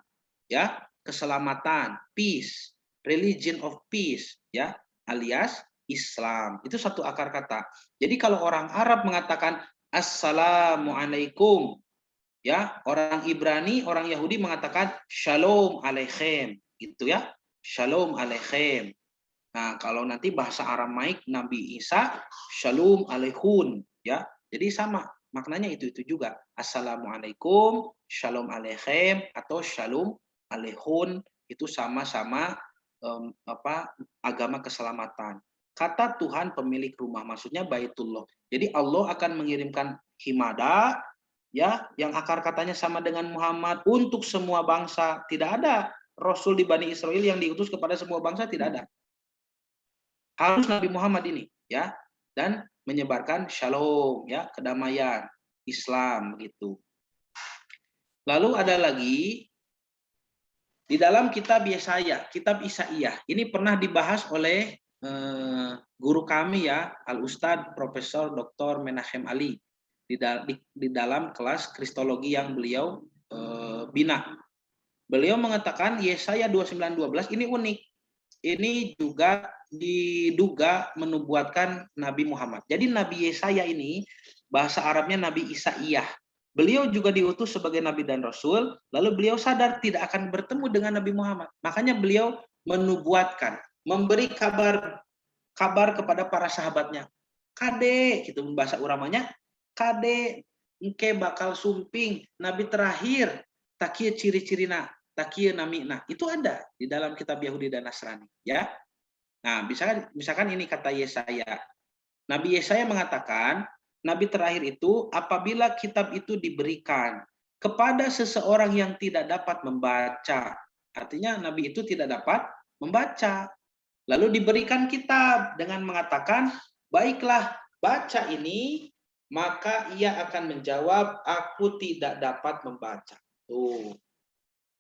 ya, keselamatan, peace, religion of peace, ya, alias Islam. Itu satu akar kata. Jadi kalau orang Arab mengatakan assalamualaikum, ya, orang Ibrani, orang Yahudi mengatakan shalom aleichem, gitu ya, shalom aleichem. Nah, kalau nanti bahasa Aramaik Nabi Isa shalom aleihun, ya, jadi sama maknanya itu juga. Assalamualaikum, shalom aleichem, atau shalom aleihun, itu sama-sama agama keselamatan. Kata Tuhan pemilik rumah, maksudnya Baitullah. Jadi Allah akan mengirimkan himada, ya, yang akar katanya sama dengan Muhammad untuk semua bangsa. Tidak ada Rasul di Bani Israel yang diutus kepada semua bangsa, tidak ada. Harus Nabi Muhammad ini, ya, dan menyebarkan shalom, ya, kedamaian Islam gitu. Lalu ada lagi di dalam kitab Yesaya, kitab Isaiyah. Ini pernah dibahas oleh guru kami, ya, Al-Ustadz Profesor Dr. Menachem Ali di dalam kelas kristologi yang beliau bina. Beliau mengatakan Yesaya 29:12 ini unik. Ini juga diduga menubuatkan Nabi Muhammad. Jadi Nabi Yesaya ini bahasa Arabnya Nabi Isaiyah. Beliau juga diutus sebagai Nabi dan Rasul, lalu beliau sadar tidak akan bertemu dengan Nabi Muhammad. Makanya beliau menubuatkan, memberi kabar kepada para sahabatnya. Kade, gitu bahasa uramanya, kade, engke bakal sumping, Nabi terakhir, takia ciri-cirina, takia namina. Itu ada di dalam kitab Yahudi dan Nasrani, ya. Nah, misalkan ini kata Yesaya. Nabi Yesaya mengatakan, Nabi terakhir itu apabila kitab itu diberikan kepada seseorang yang tidak dapat membaca. Artinya Nabi itu tidak dapat membaca. Lalu diberikan kitab dengan mengatakan, baiklah, baca ini, maka ia akan menjawab, aku tidak dapat membaca. Tuh.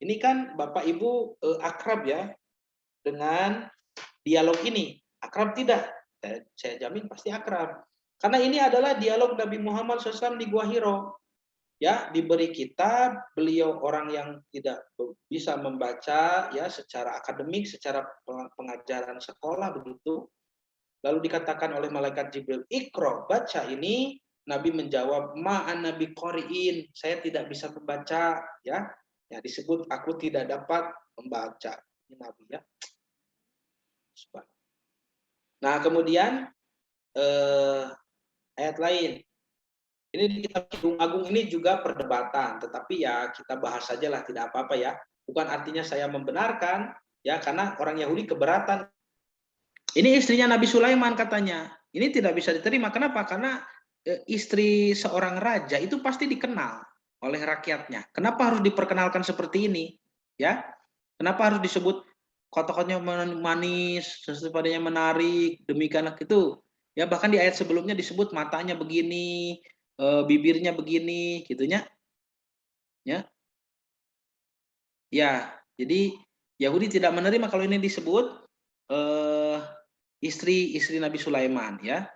Ini kan Bapak Ibu akrab, ya, dengan dialog ini. Akrab tidak? Saya jamin pasti akrab. Karena ini adalah dialog Nabi Muhammad SAW di Gua Hiro. Ya, diberi kitab, beliau orang yang tidak bisa membaca, ya, secara akademik, secara pengajaran sekolah begitu. Lalu dikatakan oleh malaikat Jibril, Iqra, baca ini. Nabi menjawab, ma'an nabi qori'in, saya tidak bisa membaca, ya. Ya, disebut aku tidak dapat membaca. Ini Nabi, ya. Nah, kemudian ayat lain. Ini di kitab Kidung Agung ini juga perdebatan, tetapi ya kita bahas sajalah, tidak apa-apa, ya. Bukan artinya saya membenarkan, ya, karena orang Yahudi keberatan. Ini istrinya Nabi Sulaiman katanya. Ini tidak bisa diterima. Kenapa? Karena istri seorang raja itu pasti dikenal oleh rakyatnya. Kenapa harus diperkenalkan seperti ini? Ya, kenapa harus disebut kotak-kotaknya manis, sesuatunya menarik, demikian itu. Ya, bahkan di ayat sebelumnya disebut matanya begini, bibirnya begini, gitunya. Ya. Ya, jadi Yahudi tidak menerima kalau ini disebut istri Nabi Sulaiman, ya.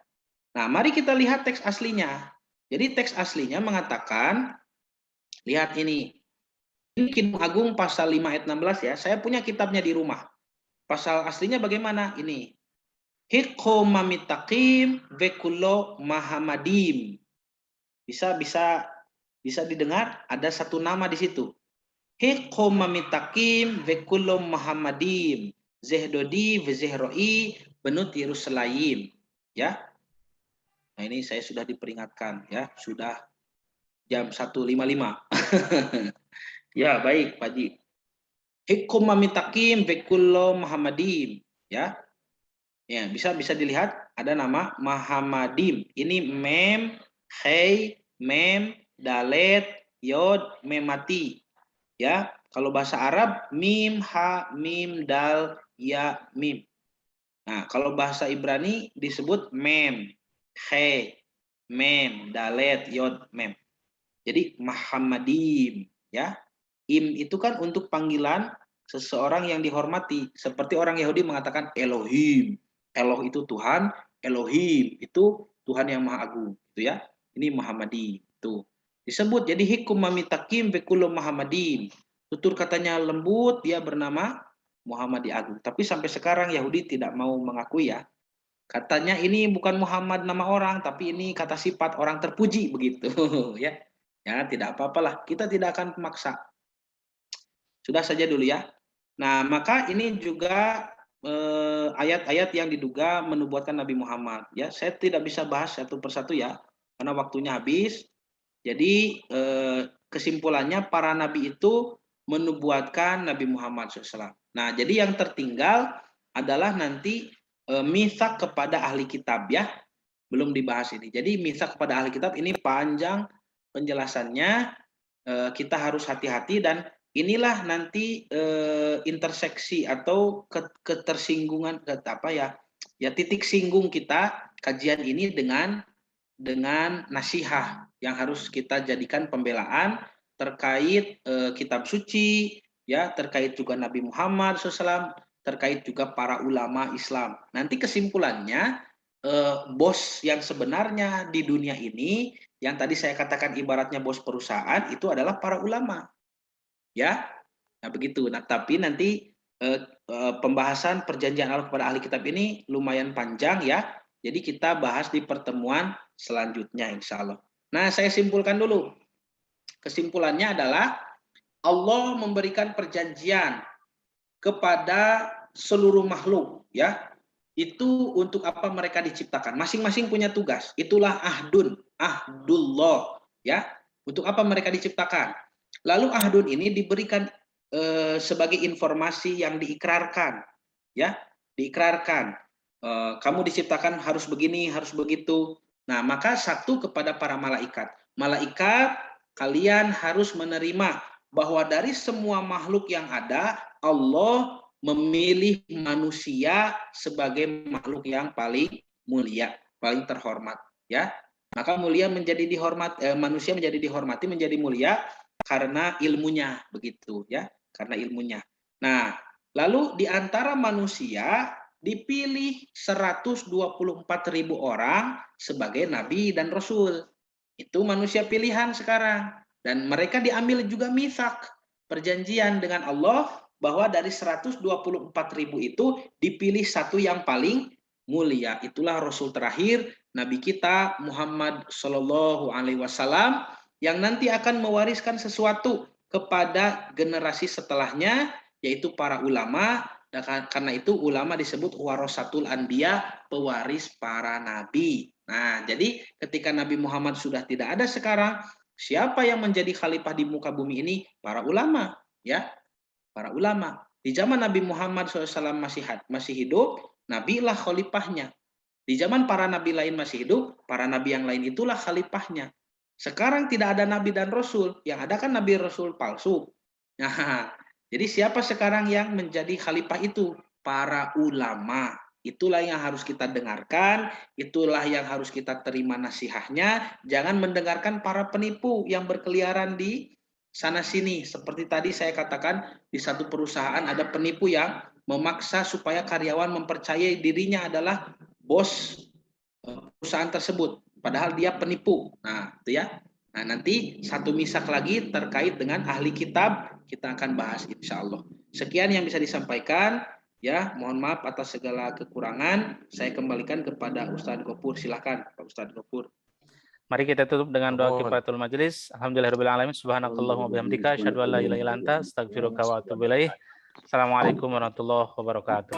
Nah, mari kita lihat teks aslinya. Jadi teks aslinya mengatakan, lihat ini. Ini Kidung Agung pasal 5 ayat 16, ya. Saya punya kitabnya di rumah. Pasal aslinya bagaimana? Ini. Hikomamitakim vekulo mahamadim. Bisa didengar, ada satu nama di situ. Hikomamitakim vekulo mahamadim. Zehdodi vezehroi benut Yerusalem. Ya. Nah, ini saya sudah diperingatkan, ya, sudah jam 1.55. Ya, baik, Pak Ji. Hikumamitakim vekullo Muhammadim, ya. Ya, bisa dilihat ada nama Muhammadim. Ini mem, hei, mem, dalet, yod, memati. Ya, kalau bahasa Arab mim, ha, mim, dal, ya, mim. Nah, kalau bahasa Ibrani disebut mem, he, mem, dalet, yod, mem. Jadi Muhammadim, ya. Im itu kan untuk panggilan seseorang yang dihormati. Seperti orang Yahudi mengatakan Elohim. Eloh itu Tuhan, Elohim itu Tuhan yang Maha Agung, gitu ya. Ini Muhammadi itu. Disebut jadi hikum mamitakim bekulum Muhammadim. Tutur katanya lembut, dia bernama Muhammadi Agung. Tapi sampai sekarang Yahudi tidak mau mengakui ya. Katanya ini bukan Muhammad nama orang, tapi ini kata sifat orang terpuji begitu ya. Ya, tidak apa-apalah. Kita tidak akan memaksa. Sudah saja dulu ya. Nah, maka ini juga ayat-ayat yang diduga menubuatkan Nabi Muhammad. Ya, saya tidak bisa bahas satu persatu ya, karena waktunya habis. Jadi kesimpulannya para nabi itu menubuatkan Nabi Muhammad SAW. Nah, jadi yang tertinggal adalah nanti mitsak kepada ahli kitab ya, belum dibahas ini. Jadi mitsak kepada ahli kitab ini panjang penjelasannya, kita harus hati-hati dan inilah nanti interseksi atau ketersinggungan apa ya, ya titik singgung kita kajian ini dengan nasihah yang harus kita jadikan pembelaan terkait kitab suci, ya terkait juga Nabi Muhammad SAW, terkait juga para ulama Islam. Nanti kesimpulannya bos yang sebenarnya di dunia ini, yang tadi saya katakan ibaratnya bos perusahaan itu adalah para ulama, ya. Nah begitu. Nah tapi nanti pembahasan perjanjian Allah kepada ahli kitab ini lumayan panjang ya. Jadi kita bahas di pertemuan selanjutnya insya Allah. Nah saya simpulkan dulu. Kesimpulannya adalah Allah memberikan perjanjian kepada seluruh makhluk ya. Itu untuk apa mereka diciptakan. Masing-masing punya tugas. Itulah ahdullah ya. Untuk apa mereka diciptakan. Lalu ahdun ini diberikan sebagai informasi yang diikrarkan ya, diikrarkan. Kamu diciptakan harus begini, harus begitu. Nah, maka satu kepada para malaikat. Malaikat, kalian harus menerima bahwa dari semua makhluk yang ada, Allah memilih manusia sebagai makhluk yang paling mulia, paling terhormat, ya. Maka mulia menjadi dihormat, manusia menjadi dihormati, menjadi mulia karena ilmunya, begitu ya, karena ilmunya. Nah, lalu di antara manusia dipilih 124.000 orang sebagai nabi dan rasul. Itu manusia pilihan sekarang. Dan mereka diambil juga mitsak, perjanjian dengan Allah bahwa dari 124.000 itu dipilih satu yang paling mulia. Itulah rasul terakhir Nabi kita Muhammad Shallallahu Alaihi Wasallam yang nanti akan mewariskan sesuatu kepada generasi setelahnya, yaitu para ulama. Dan karena itu ulama disebut warasatul anbiya, pewaris para nabi. Nah, jadi ketika Nabi Muhammad sudah tidak ada sekarang, siapa yang menjadi khalifah di muka bumi ini? Para ulama, ya, para ulama. Di zaman Nabi Muhammad SAW masih hidup, Nabi lah khalifahnya. Di zaman para nabi lain masih hidup, para nabi yang lain itulah khalifahnya. Sekarang tidak ada nabi dan rasul, yang ada kan nabi rasul palsu. Nah, jadi siapa sekarang yang menjadi khalifah itu? Para ulama. Itulah yang harus kita dengarkan, itulah yang harus kita terima nasihahnya. Jangan mendengarkan para penipu yang berkeliaran di sana sini. Seperti tadi saya katakan, di satu perusahaan ada penipu yang memaksa supaya karyawan mempercayai dirinya adalah bos perusahaan tersebut, padahal dia penipu. Nah, itu ya. Nah, nanti satu misak lagi terkait dengan ahli kitab kita akan bahas insya Allah. Sekian yang bisa disampaikan. Ya, mohon maaf atas segala kekurangan. Saya kembalikan kepada Ustadz Gopur. Silakan, Pak Ustadz Gopur. Mari kita tutup dengan doa kifaratul majelis. Alhamdulillahirabbil alamin. Subhanakallahumma wabihamdika asyhadu an la ilaha illa anta astaghfiruka wa atubu ilaik. Assalamualaikum warahmatullahi wabarakatuh.